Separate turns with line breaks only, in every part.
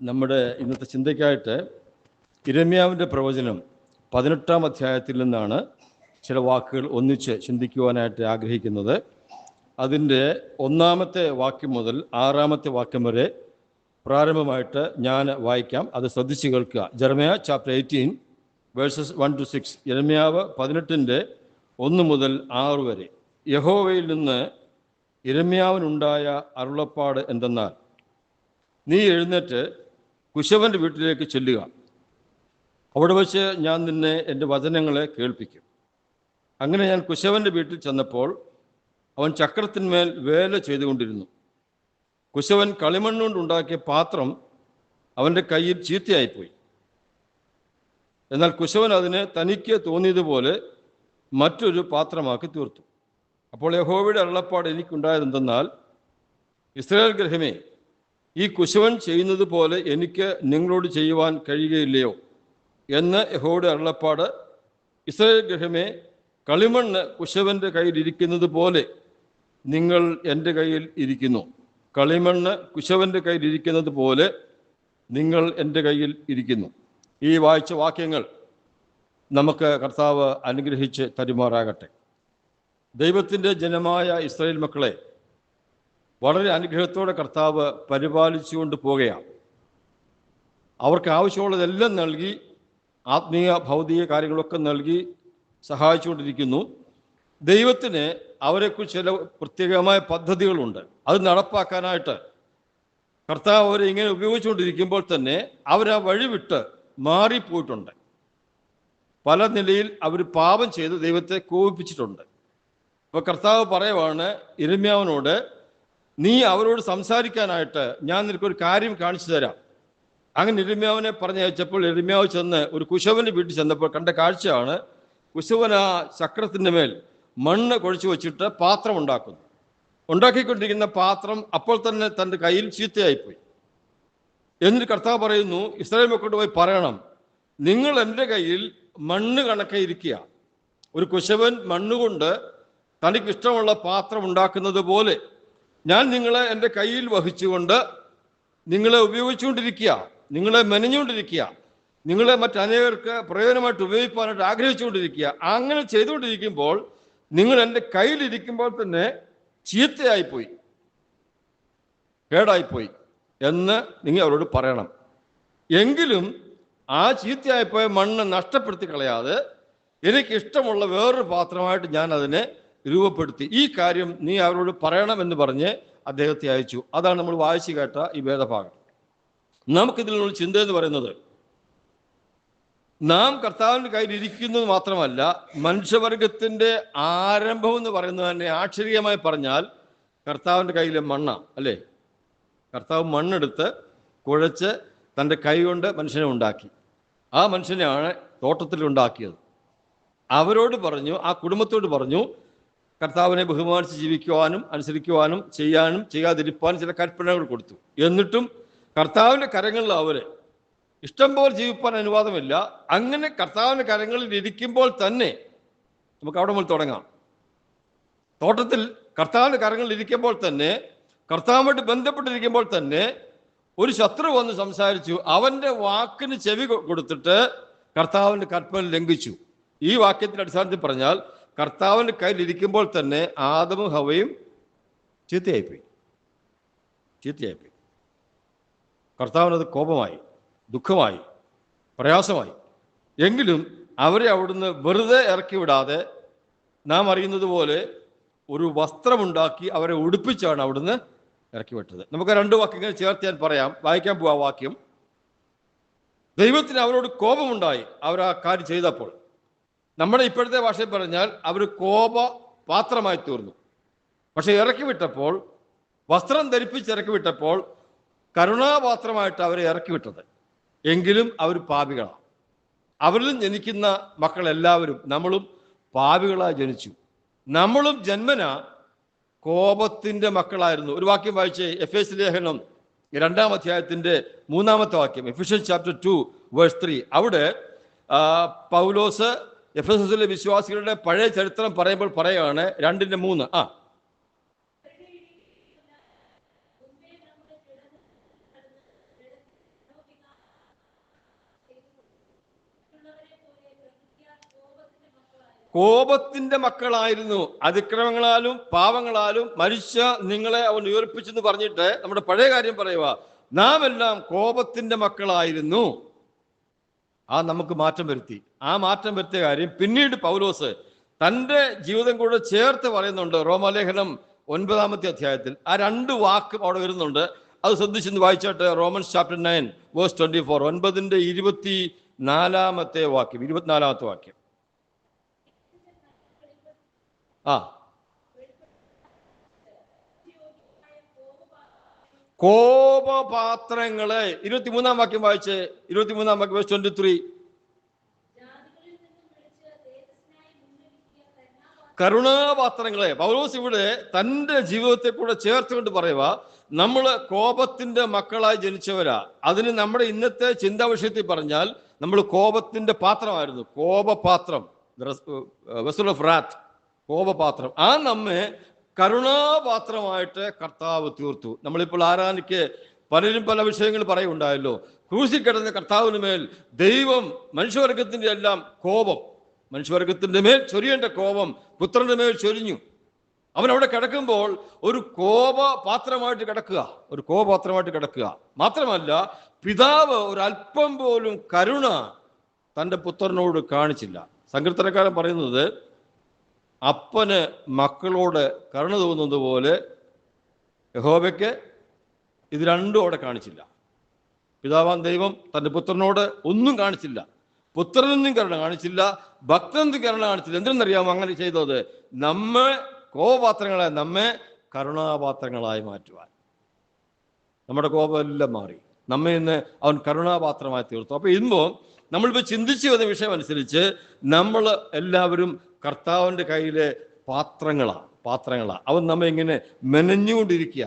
നമ്മുടെ ഇന്നത്തെ ചിന്തയ്ക്കായിട്ട് യിരെമ്യാവിൻ്റെ പ്രവചനം 18-ാം അധ്യായത്തിൽ നിന്നാണ് ചില വാക്കുകൾ ഒന്നിച്ച് ചിന്തിക്കുവാനായിട്ട് ആഗ്രഹിക്കുന്നത്. അതിൻ്റെ 1-ാമത്തെ വാക്യം മുതൽ 6-ാമത്തെ വാക്യം വരെ പ്രാരംഭമായിട്ട് ഞാൻ വായിക്കാം. അത് ശ്രദ്ധിച്ച് കേൾക്കുക. Jeremiah chapter 18 versus 1-6. യിരെമ്യാവ് 18-ന്റെ 1 മുതൽ 6 വരെ. യഹോവയിൽ നിന്ന് യിരെമ്യാവിനുണ്ടായ അരുളപ്പാട് എന്തെന്നാൽ, നീ എഴുന്നേറ്റ് കുശവൻ്റെ വീട്ടിലേക്ക് ചെല്ലുക. അവിടെ വെച്ച് ഞാൻ നിന്നെ എൻ്റെ വചനങ്ങളെ കേൾപ്പിക്കും. അങ്ങനെ ഞാൻ കുശവൻ്റെ വീട്ടിൽ ചെന്നപ്പോൾ അവൻ ചക്രത്തിന്മേൽ വേല ചെയ്തുകൊണ്ടിരുന്നു. കുശവൻ കളിമണ്ണുകൊണ്ടുണ്ടാക്കിയ പാത്രം അവൻ്റെ കയ്യിൽ ചീത്തയായിപ്പോയി. എന്നാൽ കുശവൻ അതിനെ തനിക്ക് തോന്നിയതുപോലെ മറ്റൊരു പാത്രമാക്കി തീർത്തു. അപ്പോൾ യഹോവയുടെ അരുളപ്പാട് എനിക്കുണ്ടായതെന്തെന്നാൽ, ഇസ്രായേൽ ഗൃഹമേ, ഈ കുശവൻ ചെയ്യുന്നത് പോലെ എനിക്ക് നിങ്ങളോട് ചെയ്യുവാൻ കഴിയുകയില്ലയോ എന്ന് യഹോവയുടെ അരുളപ്പാട്. ഇസ്രായേൽ ഗൃഹമേ, കളിമണ്ണ് കുശവൻ്റെ കയ്യിൽ ഇരിക്കുന്നത് പോലെ നിങ്ങൾ എൻ്റെ കയ്യിൽ ഇരിക്കുന്നു. കളിമണ്ണ് കുശവൻ്റെ കയ്യിൽ ഇരിക്കുന്നത് പോലെ നിങ്ങൾ എൻ്റെ കയ്യിൽ ഇരിക്കുന്നു. ഈ വായിച്ച വാക്യങ്ങൾ നമുക്ക് കർത്താവ് അനുഗ്രഹിച്ച് തരുമാറാകട്ടെ. ദൈവത്തിൻ്റെ ജനമായ ഇസ്രായേൽ മക്കളെ വളരെ അനുഗ്രഹത്തോടെ കർത്താവ് പരിപാലിച്ചുകൊണ്ട് പോകുകയാണ്. അവർക്ക് ആവശ്യമുള്ളതെല്ലാം നൽകി, ആത്മീയ ഭൗതിക കാര്യങ്ങളൊക്കെ നൽകി സഹായിച്ചുകൊണ്ടിരിക്കുന്നു. ദൈവത്തിന് അവരെക്കുറിച്ച് ചില പ്രത്യേകമായ പദ്ധതികളുണ്ട്. അത് നടപ്പാക്കാനായിട്ട് കർത്താവ് അവരെ ഇങ്ങനെ ഉപയോഗിച്ചുകൊണ്ടിരിക്കുമ്പോൾ തന്നെ അവരാ വഴി വിട്ട് മാറിപ്പോയിട്ടുണ്ട്. പല നിലയിൽ അവർ പാപം ചെയ്ത് ദൈവത്തെ കോപിപ്പിച്ചിട്ടുണ്ട്. അപ്പോൾ കർത്താവ് പറയുവാണ് യിരെമ്യാവിനോട്, നീ അവരോട് സംസാരിക്കാനായിട്ട് ഞാൻ നിനക്കൊരു കാര്യം കാണിച്ചു തരാം. അങ്ങനെ യിരെമ്യാവിനെ പറഞ്ഞയച്ചപ്പോൾ യിരെമ്യാവ് ചെന്ന് ഒരു കുശവൻ്റെ വീട്ടിൽ ചെന്നപ്പോൾ കണ്ട കാഴ്ചയാണ്, കുശവൻ ആ ചക്രത്തിൻ്റെ മേൽ മണ്ണ് കുഴച്ചു വച്ചിട്ട് പാത്രം ഉണ്ടാക്കുന്നു. ഉണ്ടാക്കിക്കൊണ്ടിരിക്കുന്ന പാത്രം അപ്പോൾ തന്നെ തൻ്റെ കയ്യിൽ ചീത്തയായിപ്പോയി. എന്നിട്ട് കർത്താവ് പറയുന്നു, ഇസ്രായേൽ മക്കളോട് പോയി പറയണം, നിങ്ങൾ എൻ്റെ കയ്യിൽ മണ്ണ് കണക്കെ ഇരിക്കുക. ഒരു കുശവൻ മണ്ണുകൊണ്ട് തനിക്കിഷ്ടമുള്ള പാത്രം ഉണ്ടാക്കുന്നത് പോലെ ഞാൻ നിങ്ങളെ എൻ്റെ കയ്യിൽ വഹിച്ചുകൊണ്ട് നിങ്ങളെ ഉപയോഗിച്ചുകൊണ്ടിരിക്കുക, നിങ്ങളെ മെനഞ്ഞുകൊണ്ടിരിക്കുക, നിങ്ങളെ മറ്റനേകർക്ക് പ്രയോജനമായിട്ട് ഉപയോഗിക്കാനായിട്ട് ആഗ്രഹിച്ചുകൊണ്ടിരിക്കുക. അങ്ങനെ ചെയ്തുകൊണ്ടിരിക്കുമ്പോൾ നിങ്ങൾ എൻ്റെ കയ്യിലിരിക്കുമ്പോൾ തന്നെ ചീത്തയായിപ്പോയി, കേടായിപ്പോയി എന്ന് നിങ്ങൾ അവരോട് പറയണം. എങ്കിലും ആ ചീത്തയായിപ്പോയ മണ്ണ് നഷ്ടപ്പെടുത്തി കളയാതെ എനിക്കിഷ്ടമുള്ള വേറൊരു പാത്രമായിട്ട് ഞാൻ അതിനെ രൂപപ്പെടുത്തി. ഈ കാര്യം നീ അവരോട് പറയണമെന്ന് പറഞ്ഞ് അദ്ദേഹത്തെ അയച്ചു. അതാണ് നമ്മൾ വായിച്ചു കേട്ട ഈ വേദഭാഗം. നമുക്കിതിലുള്ള ചിന്ത എന്ന് പറയുന്നത്, നാം കർത്താവിൻ്റെ കയ്യിൽ ഇരിക്കുന്നത് മാത്രമല്ല, മനുഷ്യവർഗത്തിൻ്റെ ആരംഭം എന്ന് പറയുന്നത് തന്നെ ആക്ഷരികമായി പറഞ്ഞാൽ കർത്താവിൻ്റെ കയ്യിലെ മണ്ണ അല്ലേ. കർത്താവ് മണ്ണെടുത്ത് കുഴച്ച് തൻ്റെ കൈ കൊണ്ട് മനുഷ്യനെ ഉണ്ടാക്കി. ആ മനുഷ്യനെയാണ് തോട്ടത്തിൽ ഉണ്ടാക്കിയത്. അവരോട് പറഞ്ഞു, ആ കുടുംബത്തോട് പറഞ്ഞു, കർത്താവിനെ ബഹുമാനിച്ച് ജീവിക്കുവാനും അനുസരിക്കുവാനും ചെയ്യാനും ചെയ്യാതിരിക്കാനും ചില കൽപ്പനകൾ കൊടുത്തു. എന്നിട്ടും കർത്താവിൻ്റെ കരങ്ങളിൽ അവർ ഇഷ്ടം പോലെ ജീവിക്കാൻ അനുവാദമില്ല. അങ്ങനെ കർത്താവിൻ്റെ കരങ്ങളിൽ ഇരിക്കുമ്പോൾ തന്നെ നമുക്ക് അവിടെ മുതൽ തുടങ്ങാം. തോട്ടത്തിൽ കർത്താവിൻ്റെ കരങ്ങളിൽ ഇരിക്കുമ്പോൾ തന്നെ, കർത്താവുമായിട്ട് ബന്ധപ്പെട്ടിരിക്കുമ്പോൾ തന്നെ ഒരു ശത്രു വന്ന് സംസാരിച്ചു. അവൻ്റെ വാക്കിന് ചെവി കൊടുത്തിട്ട് കർത്താവിൻ്റെ കൽപ്പന ലംഘിച്ചു. ഈ വാക്യത്തിൻ്റെ അടിസ്ഥാനത്തിൽ പറഞ്ഞാൽ കർത്താവിൻ്റെ കയ്യിലിരിക്കുമ്പോൾ തന്നെ ആദമും ഹവയും ചീത്തയായിപ്പോയി. കർത്താവിനത് കോപമായി, ദുഃഖമായി, പ്രയാസമായി. എങ്കിലും അവരെ അവിടുന്ന് വെറുതെ ഇറക്കി വിടാതെ നാം അറിയുന്നത് പോലെ ഒരു വസ്ത്രമുണ്ടാക്കി അവരെ ഉടുപ്പിച്ചാണ് അവിടുന്ന് ഇറക്കി വിട്ടത്. നമുക്ക് 2 വാക്യങ്ങൾ ചേർത്ത് ഞാൻ പറയാം, വായിക്കാൻ പോവാ വാക്യം. ദൈവത്തിന് അവരോട് കോപമുണ്ടായി അവർ ആ കാര്യം ചെയ്തപ്പോൾ. നമ്മുടെ ഇപ്പോഴത്തെ ഭാഷയിൽ പറഞ്ഞാൽ അവർ കോപ പാത്രമായി തീർന്നു. പക്ഷെ ഇറക്കി വിട്ടപ്പോൾ, വസ്ത്രം ധരിപ്പിച്ച് ഇറക്കി വിട്ടപ്പോൾ കരുണാപാത്രമായിട്ട് അവരെ ഇറക്കി വിട്ടത്. എങ്കിലും അവർ പാപികളാണ്. അവരിലും ജനിക്കുന്ന മക്കളെല്ലാവരും, നമ്മളും പാപികളായി ജനിച്ചു. നമ്മളും ജന്മന കോപത്തിൻ്റെ മക്കളായിരുന്നു. ഒരു വാക്യം വായിച്ചേ, എഫേസ്യ ലേഖനം 2-ാം അധ്യായത്തിൻ്റെ 3-ാമത്തെ വാക്യം, എഫേഷ്യൻസ് ചാപ്റ്റർ 2 വേഴ്സ് 3. അവിടെ പൗലോസ് എഫെസസിലെ വിശ്വാസികളുടെ പഴയ ചരിത്രം പറയുമ്പോൾ പറയുകയാണ് 2:3. കോപത്തിന്റെ മക്കളായിരുന്നു, അതിക്രമങ്ങളാലും പാവങ്ങളാലും മരിച്ച നിങ്ങളെ അവൻ ഉയർപ്പിച്ചെന്ന് പറഞ്ഞിട്ട് നമ്മുടെ പഴയ കാര്യം പറയുക, നാം എല്ലാം കോപത്തിന്റെ മക്കളായിരുന്നു. നമുക്ക് മാറ്റം വരുത്തി. ആ മാറ്റം വരുത്തിയ കാര്യം പിന്നീട് പൗലോസ് തൻ്റെ ജീവിതം കൂടെ ചേർത്ത് പറയുന്നുണ്ട്. റോമാലേഖനം 9-ാമത്തെ അധ്യായത്തിൽ ആ 2 വാക്കും അവിടെ വരുന്നുണ്ട്. അത് ശ്രദ്ധിച്ചെന്ന് വായിച്ചാട്ട്. റോമൻസ് ചാപ്റ്റർ 9 വേഴ്സ് 24, 9-ന്റെ 24-ാമത്തെ വാക്യം, 24-ാമത്തെ വാക്യം. കോപപാത്രങ്ങളെ 23-ാം വാക്യം വായിച്ച്. 23-ാം വാക്യം വേഴ്സ് 23. കരുണാപാത്രങ്ങളെ. പൗലോസ് ഇവിടെ തൻ്റെ ജീവിതത്തെ കൂടെ ചേർത്തുകൊണ്ട് പറയുക, നമ്മൾ കോപത്തിന്റെ മക്കളായി ജനിച്ചവരാ. അതിന് നമ്മുടെ ഇന്നത്തെ ചിന്താ വിഷയത്തിൽ പറഞ്ഞാൽ നമ്മൾ കോപത്തിന്റെ പാത്രമായിരുന്നു. കോപപാത്രം, വെസൽ ഓഫ് റാത്ത്, കോപപാത്രം. നമ്മെ കരുണാപാത്രമായിട്ട് കർത്താവ് തീർത്തു. നമ്മളിപ്പോൾ ആരാധനയ്ക്ക് പലരും പല വിഷയങ്ങൾ പറയുണ്ടായല്ലോ. ക്രൂശിൽ കിടന്ന കർത്താവിന് മേൽ ദൈവം മനുഷ്യവർഗത്തിന്റെ എല്ലാം കോപം, മനുഷ്യവർഗത്തിന്റെ മേൽ ചൊരിയേണ്ട കോപം പുത്രന്റെ മേൽ ചൊരിഞ്ഞു. അവൻ അവിടെ കിടക്കുമ്പോൾ ഒരു കോപപാത്രമായിട്ട് കിടക്കുക, ഒരു കോപപാത്രമായിട്ട് കിടക്കുക. മാത്രമല്ല, പിതാവ് ഒരല്പം പോലും കരുണ തൻ്റെ പുത്രനോട് കാണിച്ചില്ല. സങ്കീർത്തനക്കാരൻ പറയുന്നത്, അപ്പന് മക്കളോട് കരുണ തോന്നുന്നത് പോലെ യഹോവയ്ക്ക് ഇത് രണ്ടും അവിടെ കാണിച്ചില്ല. പിതാവാൻ ദൈവം തൻ്റെ പുത്രനോട് ഒന്നും കാണിച്ചില്ല. പുത്രനൊന്നും കരുണ കാണിച്ചില്ല, ഭക്തനൊന്നും കരുണ കാണിച്ചില്ല. എന്തെന്നറിയാമോ അങ്ങനെ ചെയ്തത്? നമ്മെ കോപപാത്രങ്ങളെ നമ്മെ കരുണാപാത്രങ്ങളായി മാറ്റുവാൻ. നമ്മുടെ കോപമെല്ലാം മാറി നമ്മെ ഇന്ന് അവൻ കരുണാപാത്രമായി തീർത്തു. അപ്പൊ ഇന്നും നമ്മളിപ്പോൾ ചിന്തിച്ചു വന്ന വിഷയം അനുസരിച്ച് നമ്മൾ എല്ലാവരും കർത്താവിൻ്റെ കയ്യിലെ പാത്രങ്ങളാ. അവൻ നമ്മെ ഇങ്ങനെ മെനഞ്ഞുകൊണ്ടിരിക്കുക.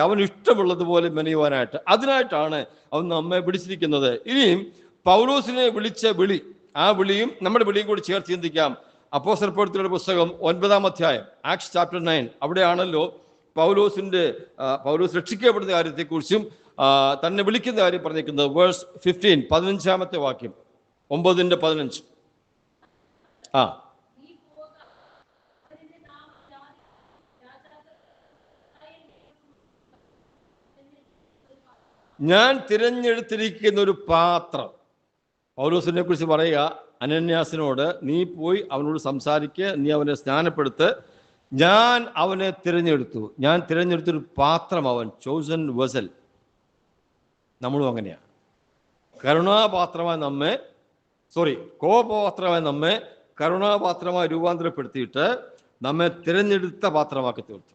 അവൻ ഇഷ്ടമുള്ളതുപോലെ മെനയുവാനായിട്ട്. അതിനായിട്ടാണ് അവൻ നമ്മെ പിടിച്ചിരിക്കുന്നത്. ഇനിയും പൗലോസിനെ വിളിച്ച വിളി, ആ വിളിയും നമ്മുടെ വിളിയും കൂടി ചേർത്ത് ചിന്തിക്കാം. അപ്പോസ്തല പ്രവൃത്തികളുടെ പുസ്തകം 9-ാം അധ്യായം, ആക്ട്സ് ചാപ്റ്റർ 9. അവിടെയാണല്ലോ പൗലോസ് രക്ഷിക്കപ്പെടുന്ന കാര്യത്തെക്കുറിച്ചും തന്നെ വിളിക്കുന്ന കാര്യം പറഞ്ഞിരിക്കുന്നത്. വേഴ്സ് 15, 15-ാമത്തെ വാക്യം, 9-15. ഞാൻ തിരഞ്ഞെടുത്തിരിക്കുന്ന ഒരു പാത്രം. പൗലോസിനെ കുറിച്ച് പറയുക, അനന്യാസിനോട്, നീ പോയി അവനോട് സംസാരിക്കുക, നീ അവനെ സ്നാനപ്പെടുത്ത്. ഞാൻ അവനെ തിരഞ്ഞെടുത്തു. ഞാൻ തിരഞ്ഞെടുത്തൊരു പാത്രം, അവൻ ചോസൻ വെസൽ. നമ്മളും അങ്ങനെയാണ്. കോപപാത്രമായി നമ്മെ കരുണാപാത്രമായി രൂപാന്തരപ്പെടുത്തിയിട്ട് നമ്മെ തിരഞ്ഞെടുത്ത പാത്രമാക്കി തീർത്തു.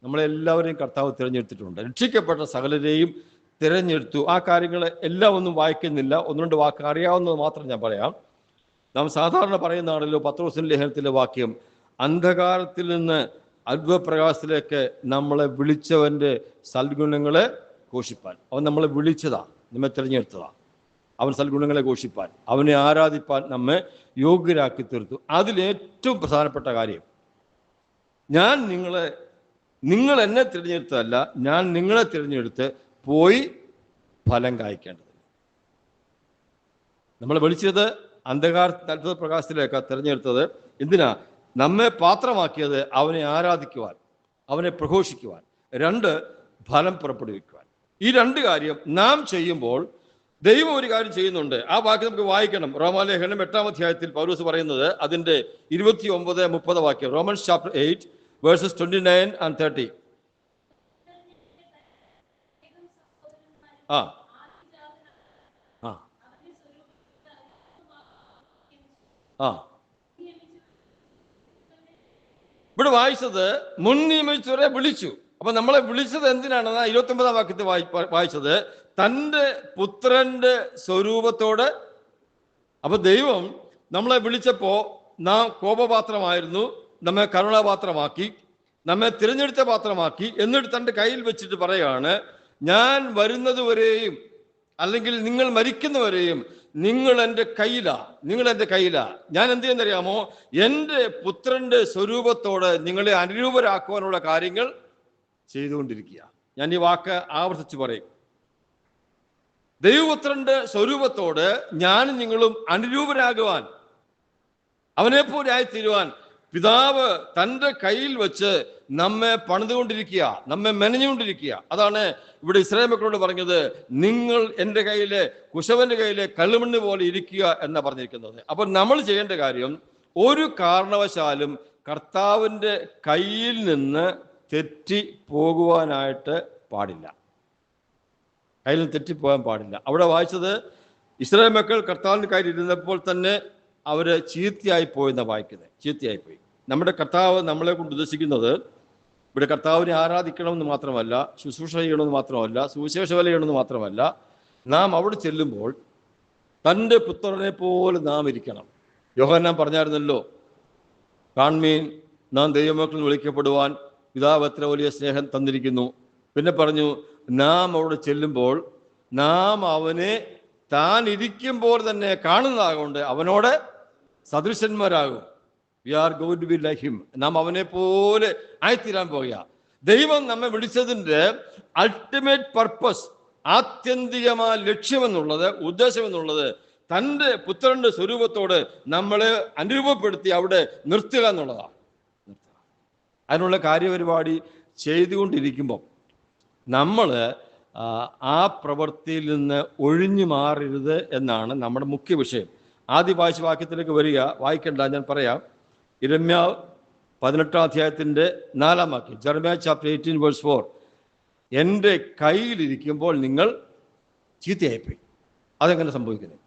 നമ്മളെല്ലാവരെയും കർത്താവ് തിരഞ്ഞെടുത്തിട്ടുണ്ട്. രക്ഷിക്കപ്പെട്ട സകലരെയും തിരഞ്ഞെടുത്തു. ആ കാര്യങ്ങൾ എല്ലാം ഒന്നും വായിക്കുന്നില്ല, 1-2 വാക്ക് അറിയാവുന്നത് മാത്രം ഞാൻ പറയാം. നാം സാധാരണ പറയുന്നതാണല്ലോ പത്രോസിന്റെ ലേഖനത്തിലെ വാക്യം, അന്ധകാരത്തിൽ നിന്ന് അത്ഭുതപ്രകാശത്തിലേക്ക് നമ്മളെ വിളിച്ചവന്റെ സൽഗുണങ്ങളെ ഘോഷിപ്പാൻ. അവൻ നമ്മളെ വിളിച്ചതാ, നമ്മെ തിരഞ്ഞെടുത്തതാ. അവൻ സൽഗുണങ്ങളെ ഘോഷിപ്പാൻ, അവനെ ആരാധിപ്പാൻ നമ്മെ യോഗ്യരാക്കി തീർത്തു. അതിലേറ്റവും പ്രധാനപ്പെട്ട കാര്യം, നിങ്ങൾ എന്നെ തിരഞ്ഞെടുത്തതല്ല, ഞാൻ നിങ്ങളെ തിരഞ്ഞെടുത്ത് പോയി ഫലം കായ്ക്കേണ്ടത്. നമ്മളെ വിളിച്ചത് അന്ധകാരത്തിൽ അത്ഭുത പ്രകാശത്തിലേക്കാണ് തിരഞ്ഞെടുത്തത്. എന്തിനാ? നമ്മെ പാത്രമാക്കിയത് അവനെ ആരാധിക്കുവാൻ, അവനെ പ്രഘോഷിക്കുവാൻ. 2, ഫലം പുറപ്പെടുവിക്കുവാൻ. ഈ 2 കാര്യം നാം ചെയ്യുമ്പോൾ ദൈവം ഒരു കാര്യം ചെയ്യുന്നുണ്ട്. ആ വാക്യം നമുക്ക് വായിക്കണം. റോമാലേഖനം 8-ാം അധ്യായത്തിൽ പൗലോസ് പറയുന്നത്, അതിന്റെ 29-30 വാക്യം. Romance chapter 8 versus 29 and 30. ഇവിടെ വായിച്ചത് മുൻ നിയമിച്ചവരെ വിളിച്ചു. അപ്പൊ നമ്മളെ വിളിച്ചത് എന്തിനാണെന്ന് 29-ാം വാക്യത്തിൽ വായിച്ചത്, തൻ്റെ പുത്രന്റെ സ്വരൂപത്തോട്. അപ്പൊ ദൈവം നമ്മളെ വിളിച്ചപ്പോ നാം കോപപാത്രമായിരുന്നു, നമ്മെ കരുണാപാത്രമാക്കി, നമ്മെ തിരഞ്ഞെടുത്ത പാത്രമാക്കി. എന്നിട്ട് തൻ്റെ കയ്യിൽ വെച്ചിട്ട് പറയാണ്, ഞാൻ വരുന്നത് വരെയും, അല്ലെങ്കിൽ നിങ്ങൾ മരിക്കുന്നവരെയും നിങ്ങൾ എൻ്റെ കയ്യിലാ. ഞാൻ എന്ത് ചെയ്യുന്നറിയാമോ? എൻ്റെ പുത്രന്റെ സ്വരൂപത്തോട് നിങ്ങളെ അനുരൂപരാക്കുവാനുള്ള കാര്യങ്ങൾ ചെയ്തുകൊണ്ടിരിക്കുക. ഞാൻ ഈ വാക്ക് ആവർത്തിച്ച് പറയും. ദൈവപുത്രന്റെ സ്വരൂപത്തോട് ഞാനും നിങ്ങളും അനുരൂപരാകുവാൻ അവനെപ്പോലെ ആയിത്തീരുവാൻ പിതാവ് തൻ്റെ കയ്യിൽ വെച്ച് നമ്മെ പണിതുകൊണ്ടിരിക്കുക, നമ്മെ മെനഞ്ഞുകൊണ്ടിരിക്കുക. അതാണ് ഇവിടെ ഇസ്രായേൽ മക്കളോട് പറഞ്ഞത്, നിങ്ങൾ എൻ്റെ കയ്യിലെ കുശവന്റെ കയ്യിലെ കല്ലുമണ്ണ് പോലെ ഇരിക്കുക എന്ന് പറഞ്ഞിരിക്കുന്നത്. അപ്പോൾ നമ്മൾ ചെയ്യേണ്ട കാര്യം, ഒരു കാരണവശാലും കർത്താവിൻ്റെ കയ്യിൽ നിന്ന് തെറ്റി പോകുവാനായിട്ട് പാടില്ല. കയ്യിൽ നിന്ന് തെറ്റിപ്പോകാൻ പാടില്ല. അവിടെ വായിച്ചത് ഇസ്രായേൽ മക്കൾ കർത്താവിൻ്റെ കയ്യിൽ ഇരുന്നപ്പോൾ തന്നെ അവര് ചീത്തയായി പോയെന്ന് വായിക്കുന്നത്. ചീത്തയായിപ്പോയി. നമ്മുടെ കർത്താവ് നമ്മളെ കൊണ്ട് ഉദ്ദേശിക്കുന്നത് ഇവിടെ കർത്താവിനെ ആരാധിക്കണമെന്ന് മാത്രമല്ല, ശുശ്രൂഷ ചെയ്യണമെന്ന് മാത്രമല്ല, സുവിശേഷ വേല ചെയ്യണമെന്ന് മാത്രമല്ല, നാം അവിടെ ചെല്ലുമ്പോൾ തൻ്റെ പുത്രനെ പോലെ നാം ഇരിക്കണം. യോഹന്നാൻ പറഞ്ഞായിരുന്നല്ലോ, കാൺമീൻ, നാം ദൈവമക്കൾ വിളിക്കപ്പെടുവാൻ പിതാവ് എത്ര വലിയ സ്നേഹം തന്നിരിക്കുന്നു. പിന്നെ പറഞ്ഞു, നാം അവിടെ ചെല്ലുമ്പോൾ നാം അവനെ താൻ ഇരിക്കുമ്പോൾ തന്നെ കാണുന്നതാകൊണ്ട് അവനോട് സദൃശന്മാരാകും. We are going to be like him. നാം അവനെ പോലെ ആയിത്തീരാൻ പോകുക. ദൈവം നമ്മെ വിളിച്ചതിൻ്റെ അൾട്ടിമേറ്റ് പർപ്പസ്, ആത്യന്തികമായ ലക്ഷ്യമെന്നുള്ളത്, ഉദ്ദേശമെന്നുള്ളത് തൻ്റെ പുത്രന്റെ സ്വരൂപത്തോട് നമ്മളെ അനുരൂപപ്പെടുത്തി അവിടെ നിർത്തുക എന്നുള്ളതാണ്. അതിനുള്ള കാര്യപരിപാടി ചെയ്തുകൊണ്ടിരിക്കുമ്പോൾ നമ്മൾ ആ പ്രവൃത്തിയിൽ നിന്ന് ഒഴിഞ്ഞു മാറരുത് എന്നാണ് നമ്മുടെ മുഖ്യ വിഷയം. ആദ്യ വായിച്ച വാക്യത്തിലേക്ക് വരിക. വായിക്കണ്ട, ഞാൻ പറയാം. യിരെമ്യാവ് 18-ാം അധ്യായത്തിൻ്റെ 4-ാം വാക്യം, ജെറമ്യാ ചാപ്റ്റർ 18:4. എൻ്റെ കയ്യിലിരിക്കുമ്പോൾ നിങ്ങൾ ചീത്തയായിപ്പോയി. അതെങ്ങനെ സംഭവിക്കുന്നത്?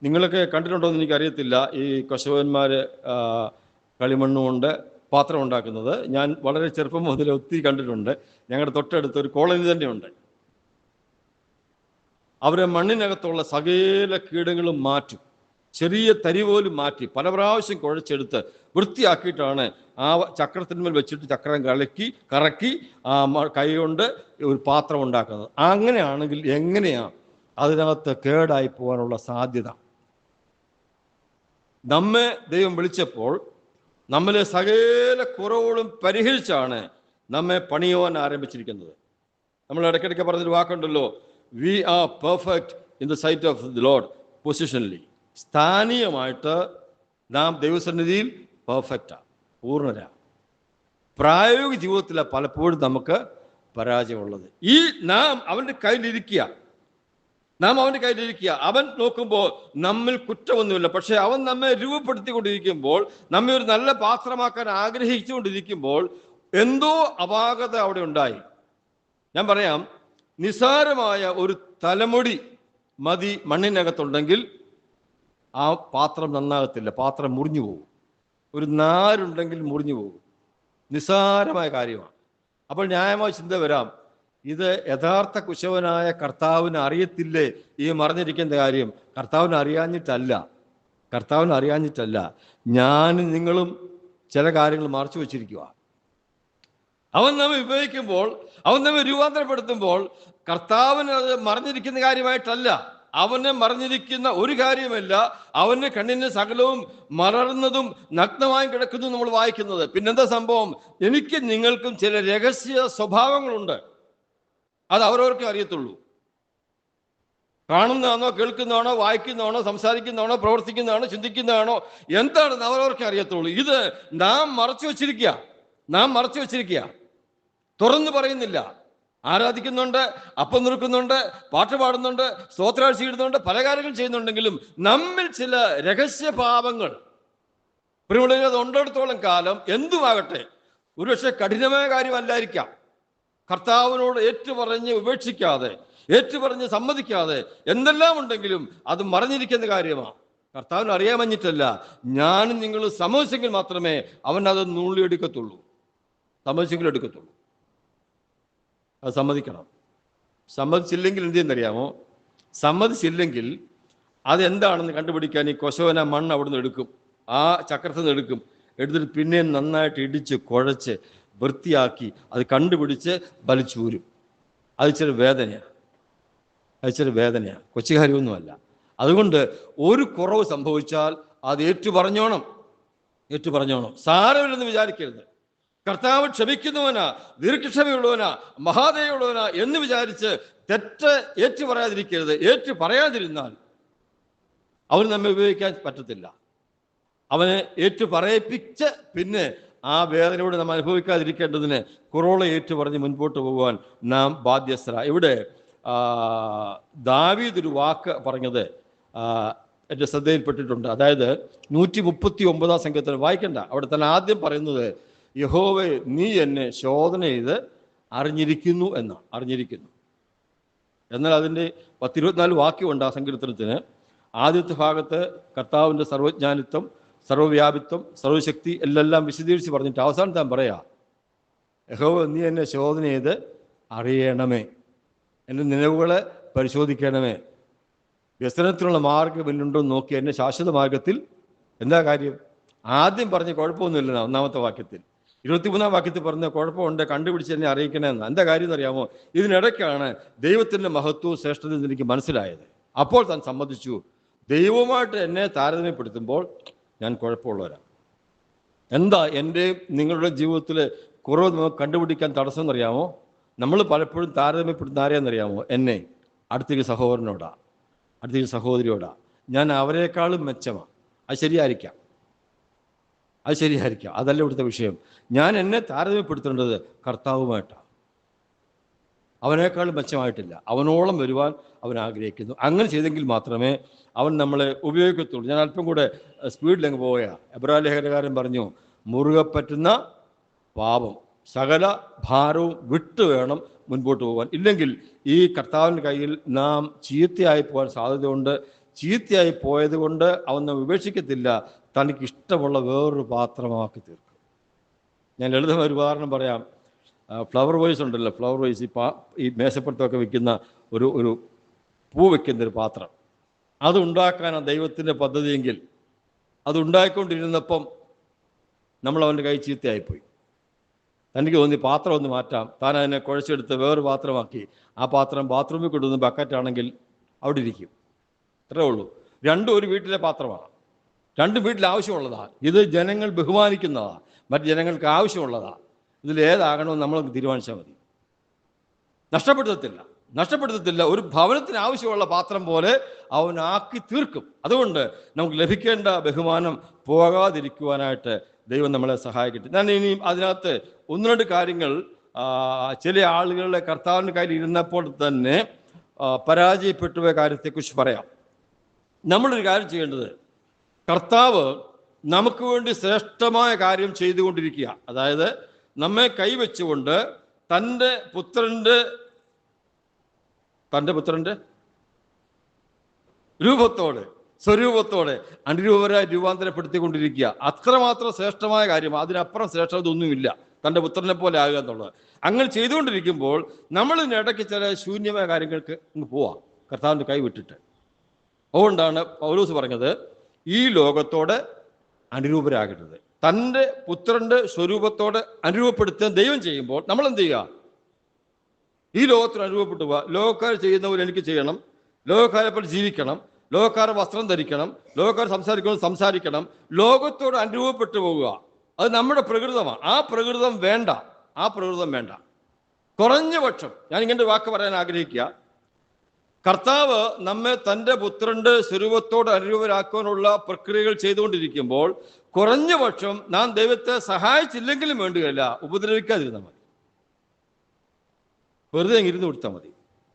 നിങ്ങളൊക്കെ കണ്ടിട്ടുണ്ടോ എന്ന് എനിക്കറിയത്തില്ല. ഈ കൊശവന്മാർ കളിമണ്ണുകൊണ്ട് പാത്രം ഉണ്ടാക്കുന്നത് ഞാൻ വളരെ ചെറുപ്പം മുതൽ ഒത്തിരി കണ്ടിട്ടുണ്ട്. ഞങ്ങളുടെ തൊട്ടടുത്ത് ഒരു കോളനി തന്നെയുണ്ട്. അവരെ മണ്ണിനകത്തുള്ള സകല കീടങ്ങളും മാറ്റും, ചെറിയ തരി പോലും മാറ്റി പല പ്രാവശ്യം കുഴച്ചെടുത്ത് വൃത്തിയാക്കിയിട്ടാണ് ആ ചക്രത്തിന്മേൽ വെച്ചിട്ട് ചക്രം കറക്കി കൈ കൊണ്ട് ഒരു പാത്രം ഉണ്ടാക്കുന്നത്. അങ്ങനെയാണെങ്കിൽ എങ്ങനെയാണ് അതിനകത്ത് കേടായി പോകാനുള്ള സാധ്യത? നമ്മെ ദൈവം വിളിച്ചപ്പോൾ നമ്മളെ സകല കുറവുകളും പരിഹരിച്ചാണ് നമ്മെ പണിയുവാൻ ആരംഭിച്ചിരിക്കുന്നത്. നമ്മൾ ഇടയ്ക്കിടയ്ക്ക് പറഞ്ഞൊരു വാക്കുണ്ടല്ലോ, we are perfect in the sight of the Lord positionally. സ്ഥാനീയമായിട്ട് നാം ദൈവസന്നിധിയിൽ പെർഫെക്റ്റാണ്, പൂർണ്ണരാണ്. പ്രായോഗിക ജീവിതത്തിലാണ് പലപ്പോഴും നമുക്ക് പരാജയമുള്ളത്. നാം അവൻ്റെ കയ്യിലിരിക്കുക, അവൻ നോക്കുമ്പോൾ നമ്മിൽ കുറ്റമൊന്നുമില്ല. പക്ഷെ അവൻ നമ്മെ രൂപപ്പെടുത്തിക്കൊണ്ടിരിക്കുമ്പോൾ, നമ്മെ ഒരു നല്ല പാത്രമാക്കാൻ ആഗ്രഹിച്ചുകൊണ്ടിരിക്കുമ്പോൾ എന്തോ അപാകത അവിടെ ഉണ്ടായി. ഞാൻ പറയാം, നിസാരമായ ഒരു തലമുടി മതി മണ്ണിനകത്തുണ്ടെങ്കിൽ ആ പാത്രം നന്നാകത്തില്ല, പാത്രം മുറിഞ്ഞു പോകും. ഒരു നാരുണ്ടെങ്കിൽ മുറിഞ്ഞു പോകും. നിസാരമായ കാര്യമാണ്. അപ്പോൾ ന്യായമായ ചിന്ത വരാം, ഇത് യഥാർത്ഥ കുശവനായ കർത്താവിന് അറിയത്തില്ലേ ഈ മറിഞ്ഞിരിക്കുന്ന കാര്യം? കർത്താവിന് അറിയാഞ്ഞിട്ടല്ല, ഞാനും നിങ്ങളും ചില കാര്യങ്ങൾ മറച്ചു വച്ചിരിക്കുക. അവൻ നമ്മെ ഉപയോഗിക്കുമ്പോൾ, അവൻ നമ്മെ രൂപാന്തരപ്പെടുത്തുമ്പോൾ കർത്താവിന് അത് മറിഞ്ഞിരിക്കുന്ന കാര്യമായിട്ടല്ല. അവന് മറിഞ്ഞിരിക്കുന്ന ഒരു കാര്യമല്ല, അവന് കണ്ണിന് സകലവും മലർന്നതും നഗ്നമായും കിടക്കുന്നു നമ്മൾ വായിക്കുന്നത്. പിന്നെന്താ സംഭവം? എനിക്ക് നിങ്ങൾക്കും ചില രഹസ്യ സ്വഭാവങ്ങളുണ്ട്. അത് അവരവർക്കേ അറിയത്തുള്ളൂ. കാണുന്നതാണോ, കേൾക്കുന്നതാണോ, വായിക്കുന്നതാണോ, സംസാരിക്കുന്നതാണോ, പ്രവർത്തിക്കുന്നതാണോ, ചിന്തിക്കുന്നതാണോ, എന്താണെന്ന് അവരവർക്കേ അറിയത്തുള്ളൂ. ഇത് നാം മറച്ചു വച്ചിരിക്കുക, തുറന്നു പറയുന്നില്ല. ആരാധിക്കുന്നുണ്ട്, അപ്പം നിൽക്കുന്നുണ്ട്, പാട്ട് പാടുന്നുണ്ട്, സ്തോത്രാഴ്ച ഇടുന്നുണ്ട്, പല കാര്യങ്ങൾ ചെയ്യുന്നുണ്ടെങ്കിലും നമ്മിൽ ചില രഹസ്യഭാവങ്ങൾ പ്രിയമുള്ളവരെ ഉണ്ടിടത്തോളം കാലം എന്തുമാകട്ടെ, ഒരുപക്ഷെ കഠിനമായ കാര്യമല്ലായിരിക്കാം, കർത്താവിനോട് ഏറ്റുപറഞ്ഞ് ഉപേക്ഷിക്കാതെ, ഏറ്റുപറഞ്ഞ് സമ്മതിക്കാതെ എന്തെല്ലാം ഉണ്ടെങ്കിലും അത് മറഞ്ഞിരിക്കുന്ന കാര്യമാണ്. കർത്താവിന് അറിയാമഞ്ഞിട്ടല്ല, ഞാനും നിങ്ങൾ സമ്മതിച്ചെങ്കിൽ മാത്രമേ അവൻ അത് നുള്ളിയെടുക്കത്തുള്ളൂ. അത് സമ്മതിക്കണം. സമ്മതിച്ചില്ലെങ്കിൽ എന്ത് ചെയ്യുന്നറിയാമോ? സമ്മതിച്ചില്ലെങ്കിൽ അതെന്താണെന്ന് കണ്ടുപിടിക്കാൻ ഈ കൊശവന മണ്ണ് അവിടുന്ന് എടുക്കും, ആ ചക്രത്തിൽ നിന്ന് എടുത്തിട്ട് പിന്നെ നന്നായിട്ട് ഇടിച്ച് കുഴച്ച് വൃത്തിയാക്കി അത് കണ്ടുപിടിച്ച് വലിച്ചൂരും. അത് ഇച്ചിരി വേദനയാണ്, കൊച്ചു കാര്യമൊന്നുമല്ല. അതുകൊണ്ട് ഒരു കുറവ് സംഭവിച്ചാൽ അത് ഏറ്റുപറഞ്ഞോണം. സാരമില്ലെന്ന് വിചാരിക്കരുത്. കർത്താവ് ക്ഷമിക്കുന്നവനാ, ദീർഘക്ഷമയുള്ളവനാ, മഹാദയുള്ളവനാ എന്ന് വിചാരിച്ച് തെറ്റ് ഏറ്റുപറയാതിരിക്കരുത്. പറയാതിരുന്നാൽ അവന് നമ്മെ ഉപയോഗിക്കാൻ പറ്റത്തില്ല. അവനെ ഏറ്റു പറയിപ്പിച്ച് പിന്നെ ആ വേദനയോട് നാം അനുഭവിക്കാതിരിക്കേണ്ടതിന് കുറോള ഏറ്റു പറഞ്ഞ് മുൻപോട്ട് പോകുവാൻ നാം ബാധ്യസ്ഥര. ഇവിടെ ദാവീദ് ഒരു പറഞ്ഞത് എൻ്റെ ശ്രദ്ധയിൽപ്പെട്ടിട്ടുണ്ട്. അതായത് 139 സംഘത്തിൽ വായിക്കണ്ട, അവിടെ തന്നെ ആദ്യം പറയുന്നത് യഹോവേ നീ എന്നെ ശോധന ചെയ്ത് അറിഞ്ഞിരിക്കുന്നു എന്നാണ്. അറിഞ്ഞിരിക്കുന്നു എന്നാൽ അതിൻ്റെ 10-24 വാക്യമുണ്ട് ആ സങ്കീർത്തനത്തിന്. ആദ്യത്തെ ഭാഗത്ത് കർത്താവിൻ്റെ സർവജ്ഞാനിത്വം, സർവ്വവ്യാപിത്വം, സർവശക്തി എല്ലാം വിശദീകരിച്ച് പറഞ്ഞിട്ട് അവസാനം താൻ പറയാ യഹോവ നീ എന്നെ ശോധന ചെയ്ത് അറിയണമേ, എൻ്റെ നിലവുകളെ പരിശോധിക്കണമേ, വ്യസനത്തിനുള്ള മാർഗം എന്നുണ്ടോ നോക്കി എന്നെ ശാശ്വത മാർഗത്തിൽ. എന്താ കാര്യം? ആദ്യം പറഞ്ഞ കുഴപ്പമൊന്നുമില്ല. ഒന്നാമത്തെ വാക്യത്തിൽ 23-ാം വാക്യത്തിൽ പറഞ്ഞ കുഴപ്പമുണ്ട്, കണ്ടുപിടിച്ച് എന്നെ അറിയിക്കണമെന്ന്. എന്താ കാര്യം എന്നറിയാമോ? ഇതിനിടയ്ക്കാണ് ദൈവത്തിൻ്റെ മഹത്വവും ശ്രേഷ്ഠതയും എനിക്ക് മനസ്സിലായത്. അപ്പോൾ താൻ സമ്മതിച്ചു, ദൈവവുമായിട്ട് എന്നെ താരതമ്യപ്പെടുത്തുമ്പോൾ ഞാൻ കുഴപ്പമുള്ളവരാണ്. എന്താ എൻ്റെ നിങ്ങളുടെ ജീവിതത്തിൽ കുറവ് നമുക്ക് കണ്ടുപിടിക്കാൻ തടസ്സം എന്നറിയാമോ? നമ്മൾ പലപ്പോഴും താരതമ്യപ്പെടുത്തുന്ന ആരെയെന്നറിയാമോ? എന്നെ അടുത്തൊരു സഹോദരനോടാ, അടുത്തൊരു സഹോദരിയോടാ. ഞാൻ അവരെക്കാളും മെച്ചമാണ്. അത് ശരിയായിരിക്കാം, അതല്ല ഇവിടുത്തെ വിഷയം. ഞാൻ എന്നെ താരതമ്യപ്പെടുത്തേണ്ടത് കർത്താവുമായിട്ടാണ്. അവനേക്കാളും മെച്ചമായിട്ടില്ല, അവനോളം വരുവാൻ അവൻ ആഗ്രഹിക്കുന്നു. അങ്ങനെ ചെയ്തെങ്കിൽ മാത്രമേ അവൻ നമ്മളെ ഉപയോഗിക്കത്തുള്ളൂ. ഞാൻ അല്പം കൂടെ സ്പീഡിലങ്ങ് പോവുക. എബ്രായ ലേഖനകാരൻ പറഞ്ഞു, മുറുകെ പറ്റുന്ന പാപം സകല ഭാരവും വിട്ടു വേണം മുൻപോട്ട് പോകാൻ. ഇല്ലെങ്കിൽ ഈ കർത്താവിൻ്റെ കയ്യിൽ നാം ചീത്തയായി പോകാൻ സാധ്യതയുണ്ട്. ചീത്തയായി പോയത് കൊണ്ട് അവൻ നാം ഉപേക്ഷിക്കത്തില്ല, തനിക്ക് ഇഷ്ടമുള്ള വേറൊരു പാത്രമാക്കി തീർക്കും. ഞാൻ ലളിതമായ ഒരു ഉദാഹരണം പറയാം. ഫ്ലവർ വൈസ് ഉണ്ടല്ലോ, ഫ്ലവർ വൈസ് ഈ മേശപ്പുറത്തൊക്കെ വെക്കുന്ന ഒരു പൂ വെക്കുന്നൊരു പാത്രം. അതുണ്ടാക്കാനാണ് ദൈവത്തിൻ്റെ പദ്ധതിയെങ്കിൽ അതുണ്ടായിക്കൊണ്ടിരുന്നപ്പം നമ്മൾ അവൻ്റെ കൈ ചീത്തയായിപ്പോയി. തനിക്ക് തോന്നി പാത്രം ഒന്ന് മാറ്റാം, താൻ അതിനെ കുഴച്ചെടുത്ത് വേറൊരു പാത്രമാക്കി. ആ പാത്രം ബാത്റൂമിൽ കൊണ്ടുവന്ന് ബക്കറ്റാണെങ്കിൽ അവിടെ ഇരിക്കും. അത്രേ ഉള്ളൂ. രണ്ടും ഒരു വീട്ടിലെ പാത്രമാണ്, രണ്ടും വീട്ടിൽ ആവശ്യമുള്ളതാണ്. ഇത് ജനങ്ങൾ ബഹുമാനിക്കുന്നതാണ്, മറ്റ് ജനങ്ങൾക്ക് ആവശ്യമുള്ളതാണ്. ഇതിലേതാകണമെന്ന് നമ്മൾ തീരുമാനിച്ചാൽ മതി. നഷ്ടപ്പെടുത്തത്തില്ല. ഒരു ഭവനത്തിന് ആവശ്യമുള്ള പാത്രം പോലെ അവനാക്കി തീർക്കും. അതുകൊണ്ട് നമുക്ക് ലഭിക്കേണ്ട ബഹുമാനം പോകാതിരിക്കുവാനായിട്ട് ദൈവം നമ്മളെ സഹായിക്കട്ടെ. ഞാൻ ഇനിയും അതിനകത്ത് 1-2 കാര്യങ്ങൾ ചില ആളുകളുടെ കർത്താവിൻ്റെ കയ്യിൽ ഇരുന്നപ്പോൾ തന്നെ പരാജയപ്പെട്ടുപോയ കാര്യത്തെക്കുറിച്ച് പറയാം. നമ്മളൊരു കാര്യം ചെയ്യേണ്ടത്, കർത്താവ് നമുക്ക് വേണ്ടി ശ്രേഷ്ഠമായ കാര്യം ചെയ്തുകൊണ്ടിരിക്കുക. അതായത് നമ്മെ കൈവച്ചുകൊണ്ട് തൻ്റെ പുത്രൻ്റെ രൂപത്തോടെ സ്വരൂപത്തോടെ അനുരൂപരായി രൂപാന്തരപ്പെടുത്തിക്കൊണ്ടിരിക്കുക. അത്രമാത്രം ശ്രേഷ്ഠമായ കാര്യം, അതിനപ്പുറം ശ്രേഷ്ഠത ഒന്നുമില്ല തൻ്റെ പുത്രനെ പോലെ ആകുക എന്നുള്ളത്. അങ്ങനെ ചെയ്തുകൊണ്ടിരിക്കുമ്പോൾ നമ്മൾ ഇതിനിടയ്ക്ക് ചില ശൂന്യമായ കാര്യങ്ങൾക്ക് പോവാം, കർത്താവിൻ്റെ കൈ വിട്ടിട്ട്. അതുകൊണ്ടാണ് പൗലോസ് പറഞ്ഞത്, ഈ ലോകത്തോട് അനുരൂപരാകരുത്. തൻ്റെ പുത്രൻ്റെ സ്വരൂപത്തോട് അനുരൂപപ്പെടുത്താൻ ദൈവം ചെയ്യുമ്പോൾ നമ്മൾ എന്ത് ചെയ്യുക? ഈ ലോകത്തിന് അനുഭവപ്പെട്ടു പോവുക. ലോകക്കാർ ചെയ്യുന്നവർ എനിക്ക് ചെയ്യണം, ലോകക്കാരെ പോലെ ജീവിക്കണം, ലോകക്കാരെ വസ്ത്രം ധരിക്കണം, ലോകക്കാർ സംസാരിക്കണം, ലോകത്തോട് അനുഭവപ്പെട്ടു പോവുക. അത് നമ്മുടെ പ്രകൃതമാണ്. ആ പ്രകൃതം വേണ്ട. കുറഞ്ഞ പക്ഷം ഞാൻ ഇങ്ങനെ വാക്ക് പറയാൻ ആഗ്രഹിക്കുക, കർത്താവ് നമ്മെ തൻ്റെ പുത്രൻ്റെ സ്വരൂപത്തോട് അനുരൂപരാക്കാനുള്ള പ്രക്രിയകൾ ചെയ്തുകൊണ്ടിരിക്കുമ്പോൾ കുറഞ്ഞ പക്ഷം നാം ദൈവത്തെ സഹായിച്ചില്ലെങ്കിലും വേണ്ടുകയില്ല, ഉപദ്രവിക്കാതിരുന്നാൽ മതി. വെറുതെ ഇരുന്ന് കൊടുത്താൽ മതി.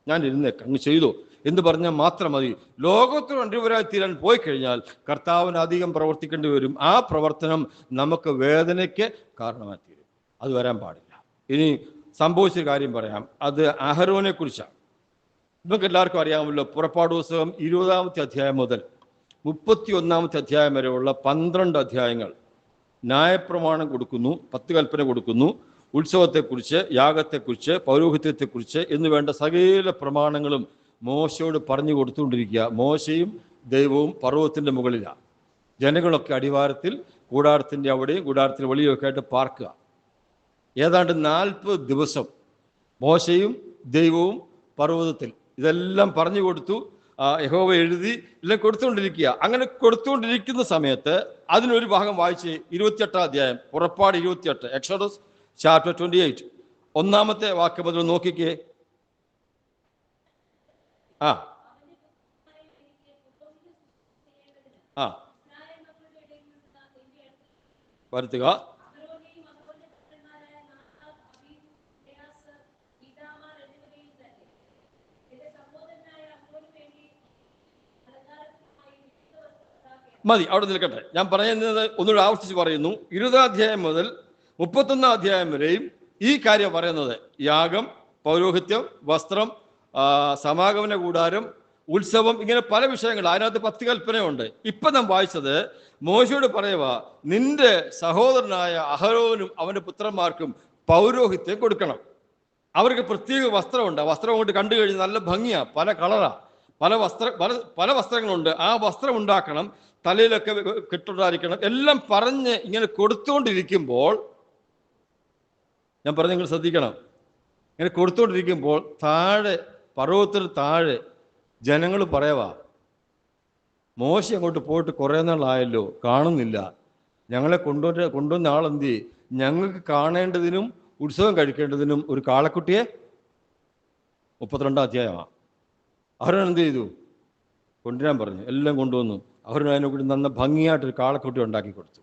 ഞാൻ ഇരുന്നേക്കാം, അങ്ങ് ചെയ്തു എന്ന് പറഞ്ഞാൽ മാത്രം മതി. ലോകത്തോട് അനുരൂപരായി തീരാൻ പോയി കഴിഞ്ഞാൽ കർത്താവിന് അധികം പ്രവർത്തിക്കേണ്ടി വരും. ആ പ്രവർത്തനം നമുക്ക് വേദനയ്ക്ക് കാരണമായി തീരും. അത് വരാൻ പാടില്ല. ഇനി സംഭവിച്ച കാര്യം പറയാം. അത് അഹരോനെ കുറിച്ചാണ്. നമുക്ക് എല്ലാവർക്കും അറിയാമല്ലോ, പുറപ്പാട് പുസ്തകം 20-ാമത്തെ അധ്യായം മുതൽ 31-ാമത്തെ അധ്യായം വരെയുള്ള 12 അധ്യായങ്ങൾ ന്യായപ്രമാണം കൊടുക്കുന്നു, 10 കൽപ്പന കൊടുക്കുന്നു. ഉത്സവത്തെക്കുറിച്ച്, യാഗത്തെക്കുറിച്ച്, പൗരോഹിത്യത്തെക്കുറിച്ച് എന്ന് വേണ്ട സകല പ്രമാണങ്ങളും മോശയോട് പറഞ്ഞു കൊടുത്തുകൊണ്ടിരിക്കുക. മോശയും ദൈവവും പർവ്വതത്തിൻ്റെ മുകളിലാണ്, ജനങ്ങളൊക്കെ അടിവാരത്തിൽ കൂടാരത്തിൻ്റെ അവിടെയും കൂടാരത്തിൻ്റെ വെളിയൊക്കെ ആയിട്ട് പാർക്കുക. ഏതാണ്ട് 40 ദിവസം മോശയും ദൈവവും പർവ്വതത്തിൽ ഇതെല്ലാം പറഞ്ഞു കൊടുത്തു. യഹോവ എഴുതി എല്ലാം കൊടുത്തുകൊണ്ടിരിക്കുക. അങ്ങനെ കൊടുത്തുകൊണ്ടിരിക്കുന്ന സമയത്ത് അതിനൊരു ഭാഗം വായിച്ച് 28-ാം അധ്യായം, പുറപ്പാട് 28, എക്സോഡസ് ചാപ്റ്റർ 28, 1-ാമത്തെ വാക്യം മുതൽ നോക്കിക്കേ. ആ ആ വരുത്തുക. മതി, അവിടെ നിൽക്കട്ടെ. ഞാൻ പറയുന്നത് ഒന്നുകൂടെ ആവർത്തിച്ച് പറയുന്നു. 20 അധ്യായം മുതൽ 31 അധ്യായം വരെയും ഈ കാര്യം പറയുന്നത്. യാഗം, പൗരോഹിത്യം, വസ്ത്രം, സമാഗമന കൂടാരം, ഉത്സവം, ഇങ്ങനെ പല വിഷയങ്ങൾ. അതിനകത്ത് 10 കൽപ്പനയുണ്ട്. ഇപ്പൊ നാം വായിച്ചത് മോശയോട് പറയുക, നിന്റെ സഹോദരനായ അഹരോനും അവന്റെ പുത്രന്മാർക്കും പൗരോഹിത്യം കൊടുക്കണം. അവർക്ക് പ്രത്യേക വസ്ത്രമുണ്ട്. വസ്ത്രം കൊണ്ട് കണ്ടു കഴിഞ്ഞാൽ നല്ല ഭംഗിയാ, പല കളറാ, പല വസ്ത്രങ്ങളുണ്ട്. ആ വസ്ത്രം ഉണ്ടാക്കണം, തലയിലൊക്കെ കെട്ടുണ്ടായിരിക്കണം, എല്ലാം പറഞ്ഞ് ഇങ്ങനെ കൊടുത്തുകൊണ്ടിരിക്കുമ്പോൾ, ഞാൻ പറഞ്ഞ നിങ്ങൾ ശ്രദ്ധിക്കണം, ഇങ്ങനെ കൊടുത്തുകൊണ്ടിരിക്കുമ്പോൾ താഴെ, പർവ്വതത്തിന് താഴെ ജനങ്ങൾ പറയവാ, മോശ അങ്ങോട്ട് പോയിട്ട് കുറേ നാളായല്ലോ, കാണുന്നില്ല, ഞങ്ങളെ കൊണ്ടുവന്ന ആളെന്തി, ഞങ്ങൾക്ക് കാണേണ്ടതിനും ഉത്സവം കഴിക്കേണ്ടതിനും ഒരു കാളക്കുട്ടിയെ. 32 അധ്യായമാണ്. അവരെന്ത് ചെയ്തു? കൊണ്ടുവരാൻ പറഞ്ഞു. എല്ലാം കൊണ്ടുവന്നു. അവരുടെ കൂടി നന്ന ഭംഗിയായിട്ടൊരു കാളക്കുട്ടി ഉണ്ടാക്കി കൊടുത്തു.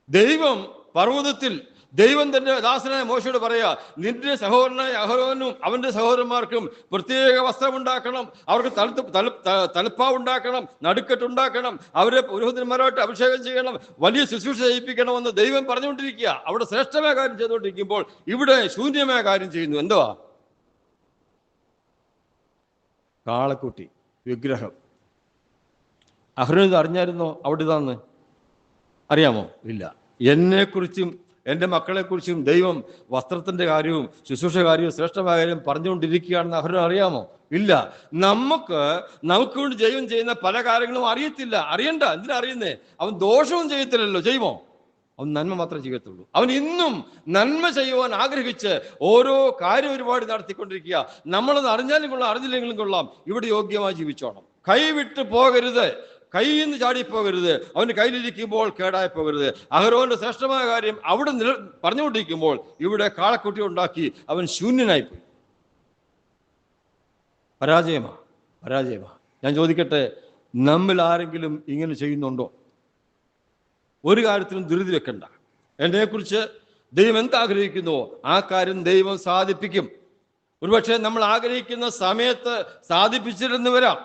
ദൈവം പർവ്വതത്തിൽ, ദൈവം തന്റെ ദാസനായ മോശയോട് പറയാ, നിന്റെ സഹോദരനായ അഹരോനും അവന്റെ സഹോദരന്മാർക്കും പ്രത്യേക വസ്ത്രം ഉണ്ടാക്കണം, അവർക്ക് തലപ്പാവുണ്ടാക്കണം, നടുക്കെട്ടുണ്ടാക്കണം, അവരെ പുരോഹിതന്മാരായിട്ട് അഭിഷേകം ചെയ്യണം, വലിയ ശുശ്രൂഷ ചെയ്യിപ്പിക്കണമെന്ന് ദൈവം പറഞ്ഞുകൊണ്ടിരിക്കുക. അവിടെ ശ്രേഷ്ഠമായ കാര്യം ചെയ്തുകൊണ്ടിരിക്കുമ്പോൾ ഇവിടെ ശൂന്യമായ കാര്യം ചെയ്യുന്നു. എന്തുവാ? കാളക്കുട്ടി, വിഗ്രഹം. അഹരോൻ അറിഞ്ഞായിരുന്നോ അവിടെ ഇതാന്ന്? അറിയാമോ? ഇല്ല. എന്നെക്കുറിച്ചും എൻ്റെ മക്കളെക്കുറിച്ചും ദൈവം വസ്ത്രത്തിൻ്റെ കാര്യവും ശുശ്രൂഷ കാര്യവും ശ്രേഷ്ഠമായ കാര്യം പറഞ്ഞുകൊണ്ടിരിക്കുകയാണെന്ന് അഹരോൻ അറിയാമോ? ഇല്ല. നമുക്ക് വേണ്ടി ദൈവം ചെയ്യുന്ന പല കാര്യങ്ങളും അറിയത്തില്ല. അറിയണ്ട. എന്തിനാ അറിയുന്നേ? അവൻ ദോഷവും ചെയ്യത്തില്ലല്ലോ. ചെയ്യുമോ? അവൻ നന്മ മാത്രമേ ചെയ്യത്തുള്ളൂ. അവൻ ഇന്നും നന്മ ചെയ്യുവാൻ ആഗ്രഹിച്ച് ഓരോ കാര്യപരിപാടി നടത്തിക്കൊണ്ടിരിക്കുക. നമ്മളത് അറിഞ്ഞാലും കൊള്ളാം, അറിഞ്ഞില്ലെങ്കിലും കൊള്ളാം, ഇവിടെ യോഗ്യമായി ജീവിച്ചോണം. കൈവിട്ട് പോകരുത്, കയ്യിൽ നിന്ന് ചാടിപ്പോകരുത്, അവൻ്റെ കയ്യിലിരിക്കുമ്പോൾ കേടായി പോകരുത്. അഹരോന്റെ ശ്രേഷ്ഠമായ കാര്യം അവിടെ പറഞ്ഞുകൊണ്ടിരിക്കുമ്പോൾ ഇവിടെ കാളക്കുട്ടി ഉണ്ടാക്കി അവൻ ശൂന്യനായിപ്പോയി. പരാജയമാ. ഞാൻ ചോദിക്കട്ടെ, നമ്മിൽ ആരെങ്കിലും ഇങ്ങനെ ചെയ്യുന്നുണ്ടോ? ഒരു കാര്യത്തിലും ധൃതി വെക്കണ്ട. എന്നെക്കുറിച്ച് ദൈവം എന്താഗ്രഹിക്കുന്നുവോ ആ കാര്യം ദൈവം സാധിപ്പിക്കും. ഒരുപക്ഷെ നമ്മൾ ആഗ്രഹിക്കുന്ന സമയത്ത് സാധിപ്പിച്ചിരുന്നു വരാം.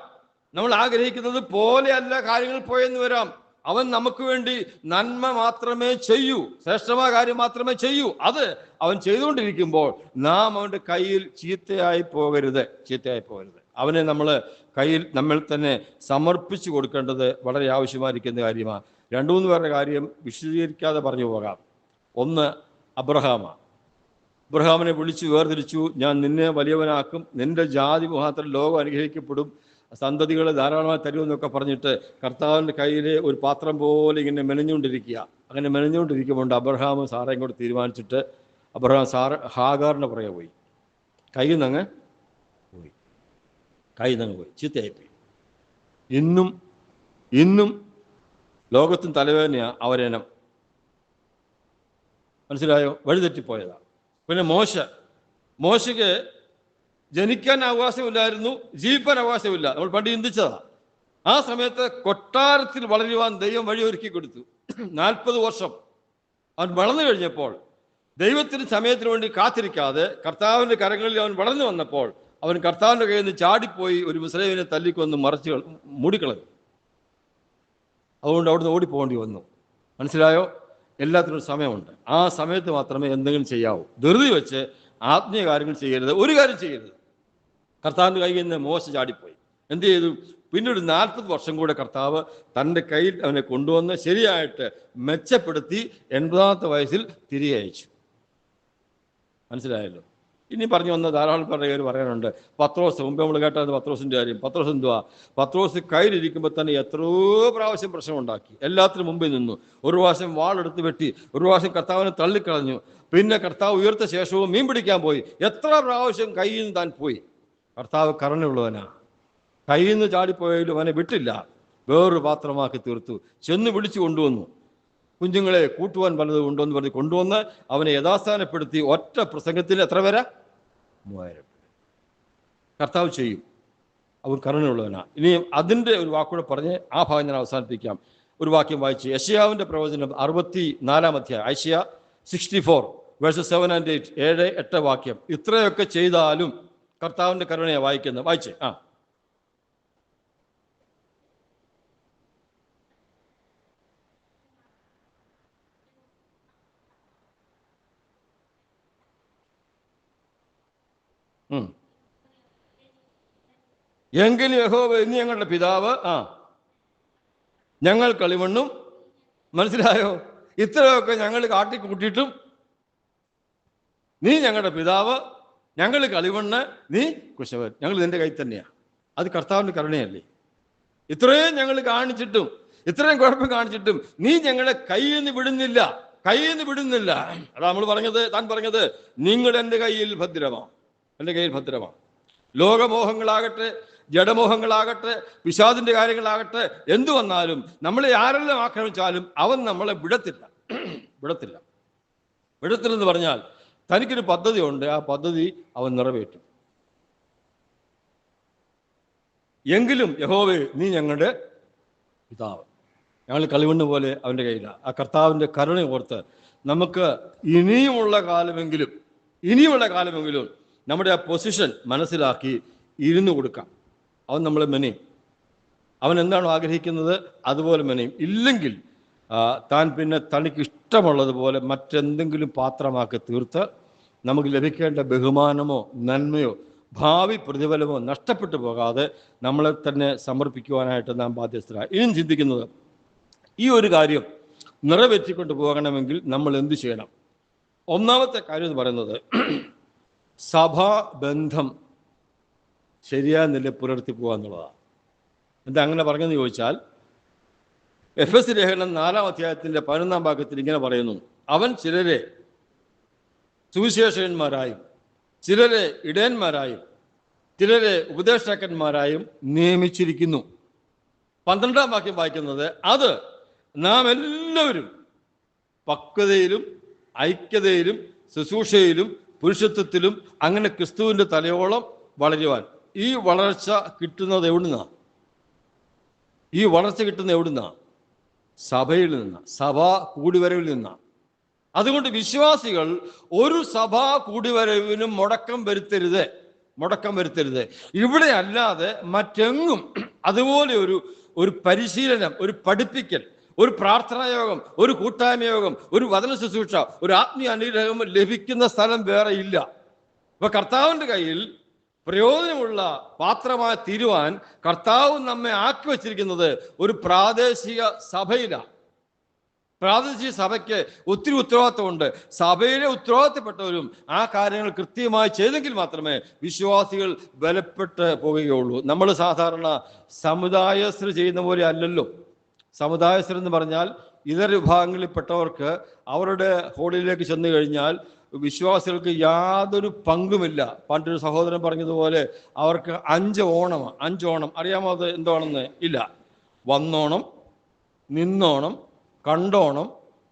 നമ്മൾ ആഗ്രഹിക്കുന്നത് പോലെയല്ല കാര്യങ്ങൾ പോയെന്ന് വരാം. അവൻ നമുക്ക് വേണ്ടി നന്മ മാത്രമേ ചെയ്യൂ, ശ്രേഷ്ഠമായ കാര്യം മാത്രമേ ചെയ്യൂ. അത് അവൻ ചെയ്തുകൊണ്ടിരിക്കുമ്പോൾ നാം അവൻ്റെ കയ്യിൽ ചീത്തയായി പോകരുത്. അവനെ നമ്മൾ കയ്യിൽ നമ്മൾ തന്നെ സമർപ്പിച്ചു കൊടുക്കേണ്ടത് വളരെ ആവശ്യമായിരിക്കുന്ന കാര്യമാണ്. 2-3 പേരുടെ കാര്യം വിശദീകരിക്കാതെ പറഞ്ഞു പോകാം. ഒന്ന് അബ്രഹാമാണ്. അബ്രഹാമിനെ വിളിച്ചു വേർതിരിച്ചു. ഞാൻ നിന്നെ വലിയവനാക്കും, നിന്റെ ജാതി മുഖാന്തരം ലോകം അനുഗ്രഹിക്കപ്പെടും, സന്തതികൾ ധാരാളമായി തരുമെന്നൊക്കെ പറഞ്ഞിട്ട് കർത്താവിൻ്റെ കയ്യിലെ ഒരു പാത്രം പോലെ ഇങ്ങനെ മെനഞ്ഞുകൊണ്ടിരിക്കുക. അങ്ങനെ മെനഞ്ഞുകൊണ്ടിരിക്കുമ്പോൾ അബ്രഹാം സാറയും കൂടെ തീരുമാനിച്ചിട്ട് അബ്രഹാം ഹാഗാറിൻ്റെ പുറകെ പോയി. കയ്യിൽ നിന്നങ്ങ് പോയി, ചീത്തയായിപ്പോയി. ഇന്നും ലോകത്തിന് തലവേദനയാണ് അവരനം. മനസ്സിലായോ? വഴിതെറ്റിപ്പോയതാ. പിന്നെ മോശയ്ക്ക് ജനിക്കാൻ അവകാശമില്ലായിരുന്നു, ജീവിക്കാൻ അവകാശമില്ല. നമ്മൾ പണ്ട് ചിന്തിച്ചതാ. ആ സമയത്ത് കൊട്ടാരത്തിൽ വളരുവാൻ ദൈവം വഴിയൊരുക്കി കൊടുത്തു. 40 വർഷം അവൻ വളർന്നു കഴിഞ്ഞപ്പോൾ, ദൈവത്തിന് സമയത്തിന് വേണ്ടി കാത്തിരിക്കാതെ കർത്താവിൻ്റെ കരങ്ങളിൽ അവൻ വളർന്നു വന്നപ്പോൾ, അവൻ കർത്താവിൻ്റെ കയ്യിൽ നിന്ന് ചാടിപ്പോയി ഒരു മുസ്ലിമിനെ തല്ലിക്കൊന്ന് മൂടിക്കളഞ്ഞു. അതുകൊണ്ട് അവിടുന്ന് ഓടിപ്പോകേണ്ടി വന്നു. മനസ്സിലായോ? എല്ലാത്തിനും സമയമുണ്ട്. ആ സമയത്ത് മാത്രമേ എന്തെങ്കിലും ചെയ്യാവൂ. ധൃതി വെച്ച് ആത്മീയ കാര്യങ്ങൾ ചെയ്യരുത്. ഒരു കാര്യം ചെയ്യരുത്. കർത്താവിൻ്റെ കയ്യിൽ നിന്ന് മോശ ചാടിപ്പോയി. എന്ത് ചെയ്തു? പിന്നീട് 40 വർഷം കൂടെ കർത്താവ് തൻ്റെ കയ്യിൽ അവനെ കൊണ്ടുവന്ന് ശരിയായിട്ട് മെച്ചപ്പെടുത്തി 80ാമത്തെ വയസ്സിൽ തിരികെ അയച്ചു. മനസ്സിലായല്ലോ? ഇനി പറഞ്ഞു വന്ന ധാരാളം പേര് പറയാനുണ്ട്. പത്രോസ്, മുമ്പ് നമ്മൾ കേട്ടത് പത്രോസിൻ്റെ കാര്യം. പത്രോസ് എന്തുവാ? പത്രോസ് കയ്യിലിരിക്കുമ്പോൾ തന്നെ എത്രയോ പ്രാവശ്യം പ്രശ്നം ഉണ്ടാക്കി. എല്ലാത്തിനും മുമ്പിൽ നിന്നു. ഒരു പ്രാവശ്യം വാളെടുത്ത് വെട്ടി, ഒരു പ്രാവശ്യം കർത്താവിനെ തള്ളിക്കളഞ്ഞു. പിന്നെ കർത്താവ് ഉയർത്ത ശേഷവും മീൻ പിടിക്കാൻ പോയി. എത്ര പ്രാവശ്യം കയ്യിൽ നിന്ന് താൻ പോയി. കർത്താവ് കരുണയുള്ളവനാ. കയ്യിൽ നിന്ന് ചാടിപ്പോയാലും അവനെ വിട്ടില്ല, വേറൊരു പാത്രമാക്കി തീർത്തു. ചെന്ന് വിളിച്ചു കൊണ്ടുവന്നു. കുഞ്ഞുങ്ങളെ കൂട്ടുവാൻ പലതും ഉണ്ടോയെന്ന് പറഞ്ഞ് കൊണ്ടുവന്ന് അവനെ യഥാസ്ഥാനപ്പെടുത്തി. ഒറ്റ പ്രസംഗത്തിൽ എത്ര പേരാ? 3000. കർത്താവ് ചെയ്യും. അവൻ കരുണയുള്ളവനാ. ഇനിയും അതിൻ്റെ ഒരു വാക്കൂടെ പറഞ്ഞ് ആ ഭാഗം ഞാൻ അവസാനിപ്പിക്കാം. ഒരു വാക്യം വായിച്ചു. യെശയ്യാവിന്റെ പ്രവചനം 64 അധ്യായം, ഐശയ്യ 64 വേഴ്സസ് 7 and 8, 7-8 വാക്യം. ഇത്രയൊക്കെ ചെയ്താലും കർത്താവിന്റെ കരുണയെ വായിക്കുന്നത്. വായിച്ചേ. എങ്കിലും യഹോവ ഇനി ഞങ്ങളുടെ പിതാവ്, ഞങ്ങൾ കളിമണ്ണും. മനസ്സിലായോ? ഇത്രയൊക്കെ ഞങ്ങൾ കാട്ടിക്കൂട്ടിയിട്ടും നീ ഞങ്ങളുടെ പിതാവ്, ഞങ്ങൾ കളിമണ്ണ്, നീ കുശവൻ. ഞങ്ങൾ നിന്റെ കയ്യിൽ തന്നെയാണ്. അത് കർത്താവിന്റെ കരുണയല്ലേ? ഇത്രയും ഞങ്ങൾ കാണിച്ചിട്ടും, ഇത്രയും കുഴപ്പം കാണിച്ചിട്ടും നീ ഞങ്ങളെ കയ്യിൽ നിന്ന് വിടുന്നില്ല, അതാ നമ്മൾ പറഞ്ഞത്, താൻ പറഞ്ഞത്, നിങ്ങൾ എൻ്റെ കയ്യിൽ ഭദ്രമാണ്, എൻ്റെ കയ്യിൽ ഭദ്രമാണ്. ലോകമോഹങ്ങളാകട്ടെ, ജഡമോഹങ്ങളാകട്ടെ, പിശാചിന്റെ കാര്യങ്ങളാകട്ടെ, എന്തു വന്നാലും, നമ്മളെ ആരെല്ലാം ആക്രമിച്ചാലും അവൻ നമ്മളെ വിടത്തില്ലെന്ന് പറഞ്ഞാൽ തനിക്കൊരു പദ്ധതി ഉണ്ട്. ആ പദ്ധതി അവൻ നിറവേറ്റും. എങ്കിലും യഹോവേ നീ ഞങ്ങളുടെ പിതാവ്, ഞങ്ങൾ കളിമണ്ണ് പോലെ അവൻ്റെ കയ്യിലാണ്. ആ കർത്താവിൻ്റെ കരുണ ഓർത്ത് നമുക്ക് ഇനിയുമുള്ള കാലമെങ്കിലും നമ്മുടെ ആ പൊസിഷൻ മനസ്സിലാക്കി ഇരുന്നു കൊടുക്കാം. അവൻ നമ്മളെ മെനയും. അവൻ എന്താണോ ആഗ്രഹിക്കുന്നത് അതുപോലെ മെനയും. ഇല്ലെങ്കിൽ താൻ പിന്നെ തനിക്ക് ഇഷ്ടമുള്ളതുപോലെ മറ്റെന്തെങ്കിലും പാത്രമാക്കി തീർത്ത് നമുക്ക് ലഭിക്കേണ്ട ബഹുമാനമോ നന്മയോ ഭാവി പ്രതിഫലമോ നഷ്ടപ്പെട്ടു പോകാതെ നമ്മളെ തന്നെ സമർപ്പിക്കുവാനായിട്ട് നാം ബാധ്യസ്ഥരാണ്. ഇനിയും ചിന്തിക്കുന്നത്, ഈ ഒരു കാര്യം നിറവേറ്റിക്കൊണ്ട് പോകണമെങ്കിൽ നമ്മൾ എന്തു ചെയ്യണം? ഒന്നാമത്തെ കാര്യം എന്ന് പറയുന്നത്, സഭാബന്ധം ശരിയായ നില പുലർത്തി പോകുക എന്നുള്ളതാണ്. എന്താ അങ്ങനെ പറഞ്ഞെന്ന് ചോദിച്ചാൽ, എഫെസ്യ ലേഖനം 4 അധ്യായത്തിന്റെ 11 ഭാഗത്തിൽ ഇങ്ങനെ പറയുന്നു, അവൻ ചിലരെ സുവിശേഷകന്മാരായും ചിലരെ ഇടയന്മാരായും ചിലരെ ഉപദേഷ്ടാക്കന്മാരായും നിയമിച്ചിരിക്കുന്നു. 12 വാക്യം വായിക്കുന്നത്, അത് നാം എല്ലാവരും പക്വതയിലും ഐക്യതയിലും ശുശ്രൂഷയിലും പുരുഷത്വത്തിലും അങ്ങനെ ക്രിസ്തുവിന്റെ തലയോളം വളരുവാൻ. ഈ വളർച്ച കിട്ടുന്നത് എവിടുന്നാ? സഭയിൽ നിന്നാണ്, സഭാ കൂടിവരവിൽ നിന്നാണ്. അതുകൊണ്ട് വിശ്വാസികൾ ഒരു സഭാ കൂടിവരവിനും മുടക്കം വരുത്തരുത്. ഇവിടെ അല്ലാതെ മറ്റെങ്ങും അതുപോലെ ഒരു പരിശീലനം, ഒരു പഠിപ്പിക്കൽ, ഒരു പ്രാർത്ഥനായോഗം, ഒരു കൂട്ടായ്മയോഗം, ഒരു വചന ശുശ്രൂഷ, ഒരു ആത്മീയ അനുഗ്രഹം ലഭിക്കുന്ന സ്ഥലം വേറെ ഇല്ല. അപ്പൊ കർത്താവിന്റെ കയ്യിൽ പ്രയോജനമുള്ള പാത്രമായി തീരുവാൻ കർത്താവ് നമ്മെ ആക്കി വച്ചിരിക്കുന്നത് ഒരു പ്രാദേശിക സഭയിലാണ്. പ്രാദേശിക സഭയ്ക്ക് ഒത്തിരി ഉത്തരവാദിത്വമുണ്ട്. സഭയിലെ ഉത്തരവാദിത്തപ്പെട്ടവരും ആ കാര്യങ്ങൾ കൃത്യമായി ചെയ്തെങ്കിൽ മാത്രമേ വിശ്വാസികൾ ബലപ്പെട്ട് പോവുകയുള്ളൂ. നമ്മൾ സാധാരണ സമുദായസ്ഥർ ചെയ്യുന്ന പോലെ അല്ലല്ലോ. സമുദായസ്ഥർ എന്ന് പറഞ്ഞാൽ ഇതര വിഭാഗങ്ങളിൽപ്പെട്ടവർക്ക് അവരുടെ ഹോളിലേക്ക് ചെന്ന് കഴിഞ്ഞാൽ വിശ്വാസികൾക്ക് യാതൊരു പങ്കുമില്ല. പണ്ടൊരു സഹോദരൻ പറഞ്ഞതുപോലെ അവർക്ക് 5 ഓണം. അറിയാമോ അത് എന്താണെന്ന്? ഇല്ല. വന്നോണം, നിന്നോണം, കണ്ടോണം,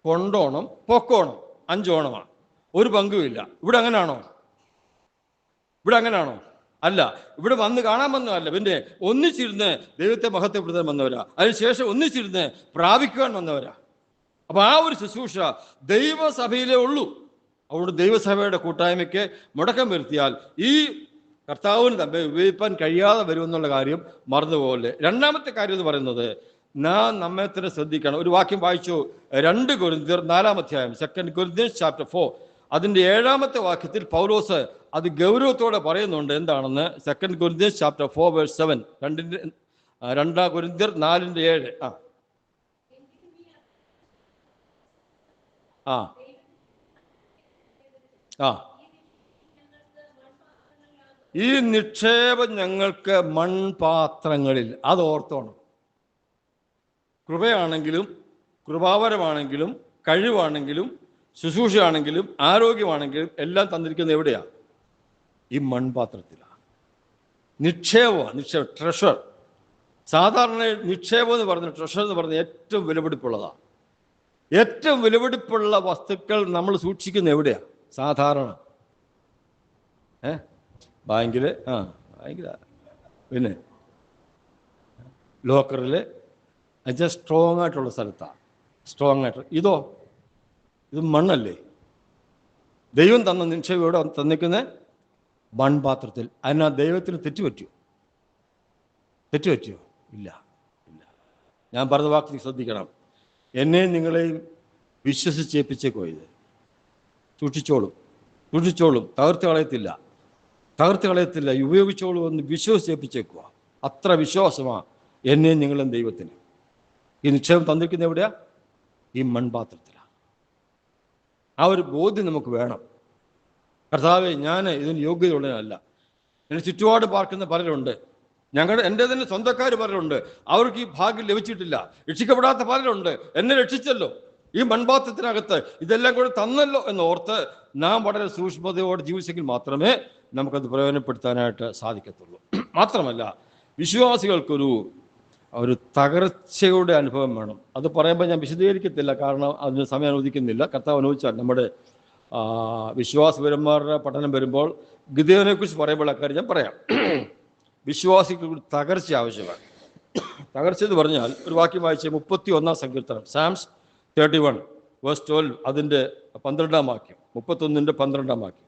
കൊണ്ടോണം, പൊക്കോണം. 5 ഓണമാണ്. ഒരു പങ്കുമില്ല. ഇവിടെ അങ്ങനാണോ? അല്ല. ഇവിടെ വന്ന് കാണാൻ വന്നതല്ല, പിന്നെ ഒന്നിച്ചിരുന്ന് ദൈവത്തെ മഹത്വപ്പെടുത്താൻ വന്നവരാ. അതിനുശേഷം ഒന്നിച്ചിരുന്ന് പ്രാപിക്കുവാൻ വന്നവരാ. അപ്പൊ ആ ഒരു ശുശ്രൂഷ ദൈവസഭയിലേ ഉള്ളൂ. അതുകൊണ്ട് ദൈവസഭയുടെ കൂട്ടായ്മയ്ക്ക് മുടക്കം വരുത്തിയാൽ ഈ കർത്താവിന് തമ്മിൽ ഉപയോഗിക്കാൻ കഴിയാതെ വരുമെന്നുള്ള കാര്യം മറന്നുപോലെ. രണ്ടാമത്തെ കാര്യം എന്ന് പറയുന്നത്, നാം നമ്മെ തന്നെ ശ്രദ്ധിക്കണം. ഒരു വാക്യം വായിച്ചു, 2 കൊരിന്ത്യർ 4 അധ്യായം, 2 Corinthians chapter 4, അതിന്റെ 7 വാക്യത്തിൽ പൗലോസ് അത് ഗൗരവത്തോടെ പറയുന്നുണ്ട്. എന്താണെന്ന്? 2 Corinthians chapter 4 verse 7, 2 കൊരിന്ത്യർ 4:7. ഈ നിക്ഷേപം ഞങ്ങൾക്ക് മൺപാത്രങ്ങളിൽ. അത് ഓർത്തോണം. കൃപയാണെങ്കിലും കൃപാവരമാണെങ്കിലും കഴിവാണെങ്കിലും ശുശ്രൂഷയാണെങ്കിലും ആരോഗ്യമാണെങ്കിലും എല്ലാം തന്നിരിക്കുന്നത് എവിടെയാ? ഈ മൺപാത്രത്തിലാണ്. നിക്ഷേപം, ട്രഷർ. സാധാരണ നിക്ഷേപം എന്ന് പറഞ്ഞ, ട്രഷർ എന്ന് പറഞ്ഞ ഏറ്റവും വിലപിടിപ്പുള്ളതാണ്. ഏറ്റവും വിലപിടിപ്പുള്ള വസ്തുക്കൾ നമ്മൾ സൂക്ഷിക്കുന്നത് എവിടെയാ സാധാരണ? ബാങ്കില്, പിന്നെ ലോക്കറില്, എന്നുവെച്ചാൽ സ്ട്രോങ് ആയിട്ടുള്ള സ്ഥലത്താണ്. സ്ട്രോങ് ആയിട്ട്. ഇത് മണ്ണല്ലേ? ദൈവം തന്ന നിക്ഷേപം ഇവിടെ തന്നിക്കുന്ന മൺപാത്രത്തിൽ. അതിനാ ദൈവത്തിന് തെറ്റുപറ്റിയോ? ഇല്ല. ഞാൻ പറഞ്ഞ വാക്ക് നീ ശ്രദ്ധിക്കണം. എന്നെ നിങ്ങളെയും വിശ്വസിച്ചേൽപ്പിച്ചേക്കോ. ഇത് സൂക്ഷിച്ചോളും. തകർത്ത് കളയത്തില്ല. ഉപയോഗിച്ചോളൂ എന്ന് വിശ്വസിച്ചേൽപ്പിച്ചേക്കുക. അത്ര വിശ്വാസമാണ് എന്നെയും നിങ്ങളും ദൈവത്തിന്. ഈ നിക്ഷേപം തന്നിരിക്കുന്ന എവിടെയാ? ഈ മൺപാത്രത്തിലാണ്. ആ ഒരു ബോധ്യം നമുക്ക് വേണം. കർത്താവേ, ഞാൻ ഇതിന് യോഗ്യതയുള്ളതല്ല. എന്നെ ചുറ്റുപാട് പാർക്കുന്ന പലരുണ്ട്. എൻ്റെ തന്നെ സ്വന്തക്കാർ പലരുണ്ട്. അവർക്ക് ഈ ഭാഗ്യം ലഭിച്ചിട്ടില്ല. രക്ഷിക്കപ്പെടാത്ത പലരുണ്ട്. എന്നെ രക്ഷിച്ചല്ലോ, ഈ മൺപാത്രത്തിനകത്ത് ഇതെല്ലാം കൂടെ തന്നല്ലോ എന്നോർത്ത് നാം വളരെ സൂക്ഷ്മതയോടെ ജീവിച്ചെങ്കിൽ മാത്രമേ നമുക്കത് പ്രയോജനപ്പെടുത്താനായിട്ട് സാധിക്കത്തുള്ളൂ. മാത്രമല്ല, വിശ്വാസികൾക്കൊരു തകർച്ചയുടെ അനുഭവം വേണം. അത് പറയുമ്പോൾ ഞാൻ വിശദീകരിക്കത്തില്ല, കാരണം അതിന് സമയം അനുവദിക്കുന്നില്ല. കർത്താവ് അനുവദിച്ചാൽ നമ്മുടെ വിശ്വാസപരന്മാരുടെ പഠനം വരുമ്പോൾ ഗിദെയോനെ കുറിച്ച് പറയുമ്പോൾ അക്കാര്യം ഞാൻ പറയാം. വിശ്വാസികൾക്ക് തകർച്ച ആവശ്യമാണ്. തകർച്ച എന്ന് പറഞ്ഞാൽ ഒരു വാക്യം വായിച്ച 31 സങ്കീർത്തനം, സാംസ് 31 വേഴ്സ് 12, അതിൻ്റെ 12 വാക്യം, 31-ന്റെ 12 വാക്യം.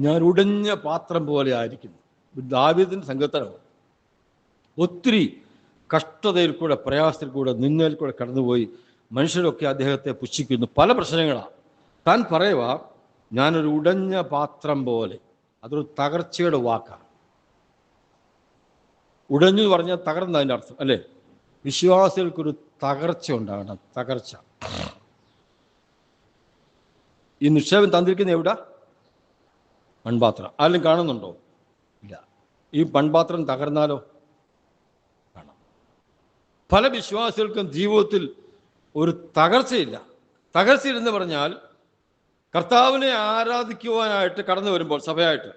ഞാൻ ഉടഞ്ഞ പാത്രം പോലെ ആയിരിക്കുന്നു. ദാവീദിന്റെ സങ്കീർത്തനമാണ്. ഒത്തിരി കഷ്ടതയിൽ കൂടെ, പ്രയാസത്തിൽ കൂടെ, നിന്നയിൽ കൂടെ കടന്നുപോയി മനുഷ്യരൊക്കെ അദ്ദേഹത്തെ പുച്ഛിക്കുന്നു. പല പ്രശ്നങ്ങളാണ്. താൻ പറയുക, ഞാനൊരു ഉടഞ്ഞ പാത്രം പോലെ. അതൊരു തകർച്ചയുടെ വാക്കാണ്. ഉടഞ്ഞു എന്ന് പറഞ്ഞാൽ തകർന്നതിൻ്റെ അർത്ഥം അല്ലേ? വിശ്വാസികൾക്കൊരു തകർച്ച ഉണ്ടാകണം. തകർച്ച. ഈ നിക്ഷേപം തന്നിരിക്കുന്ന എവിടെ? മൺപാത്രം. ആരും കാണുന്നുണ്ടോ? ഇല്ല. ഈ മൺപാത്രം തകർന്നാലോ? കാണാം. പല വിശ്വാസികൾക്കും ജീവിതത്തിൽ ഒരു തകർച്ചയില്ല. തകർച്ചയില്ലെന്ന് പറഞ്ഞാൽ കർത്താവിനെ ആരാധിക്കുവാനായിട്ട് കടന്നു വരുമ്പോൾ, സഭയായിട്ട്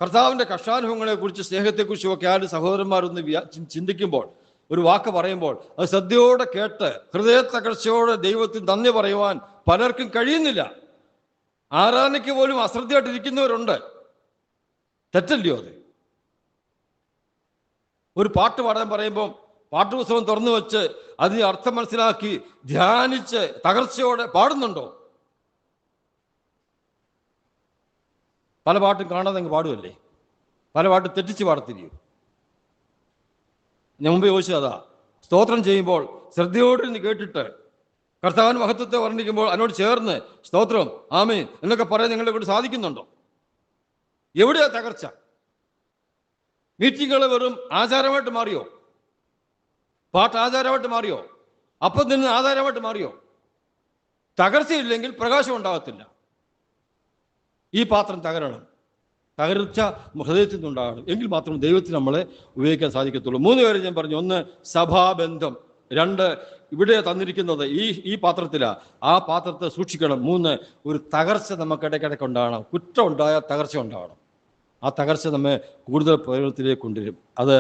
കർത്താവിൻ്റെ കഷ്ടാനുഭവങ്ങളെക്കുറിച്ച്, സ്നേഹത്തെക്കുറിച്ചും ഒക്കെ ആരും സഹോദരന്മാരൊന്ന് ചിന്തിക്കുമ്പോൾ, ഒരു വാക്ക് പറയുമ്പോൾ അത് ശ്രദ്ധയോടെ കേട്ട് ഹൃദയ തകർച്ചയോടെ ദൈവത്തിന് നന്ദി പറയുവാൻ പലർക്കും കഴിയുന്നില്ല. ആരാധനയ്ക്ക് പോലും അശ്രദ്ധയായിട്ടിരിക്കുന്നവരുണ്ട്. തെറ്റല്ലയോ അത്? ഒരു പാട്ട് പാടാൻ പറയുമ്പോൾ പാട്ടുപുസ്തകം തുറന്നു വെച്ച് അതിന് അർത്ഥം മനസ്സിലാക്കി ധ്യാനിച്ച് തകർച്ചയോടെ പാടുന്നുണ്ടോ? പല പാട്ടും കാണാതെ അങ്ങ് പാടുമല്ലേ? പല പാട്ടും തെറ്റിച്ച് പാടത്തില്ലയോ? ഞാൻ മുമ്പ് ചോദിച്ചതാ. സ്തോത്രം ചെയ്യുമ്പോൾ ശ്രദ്ധയോടെ കേട്ടിട്ട് കർത്താവിന്റെ മഹത്വത്തെ വർണ്ണിക്കുമ്പോൾ അതിനോട് ചേർന്ന് സ്തോത്രം, ആമേൻ എന്നൊക്കെ പറയാൻ നിങ്ങളെ കൊണ്ട് സാധിക്കുന്നുണ്ടോ? എവിടെയാ തകർച്ച? മീറ്റിങ്ങുകൾ വെറും ആചാരമായിട്ട് മാറിയോ? പാട്ട് ആചാരമായിട്ട് മാറിയോ? അപ്പം നിന്ന് ആചാരമായിട്ട് മാറിയോ? തകർച്ചയില്ലെങ്കിൽ പ്രകാശം ഉണ്ടാകത്തില്ല. ഈ പാത്രം തകരണം. തകർച്ച ഹൃദയത്തിൽ നിന്നുണ്ടാകണം. എങ്കിൽ മാത്രം ദൈവത്തിന് നമ്മളെ ഉപയോഗിക്കാൻ സാധിക്കത്തുള്ളൂ. 3 കാര്യം ഞാൻ പറഞ്ഞു. 1, സഭാബന്ധം. 2, ഇവിടെ തന്നിരിക്കുന്നത് ഈ പാത്രത്തിലാണ്. ആ പാത്രത്തെ സൂക്ഷിക്കണം. 3, ഒരു തകർച്ച നമുക്ക് ഇടയ്ക്കിടയ്ക്ക് ഉണ്ടാകണം. കുറ്റം ഉണ്ടായാൽ തകർച്ച ഉണ്ടാകണം. ആ തകർച്ച നമ്മെ കൂടുതൽ പ്രയോജനത്തിലേക്ക് കൊണ്ടുവരും. അത്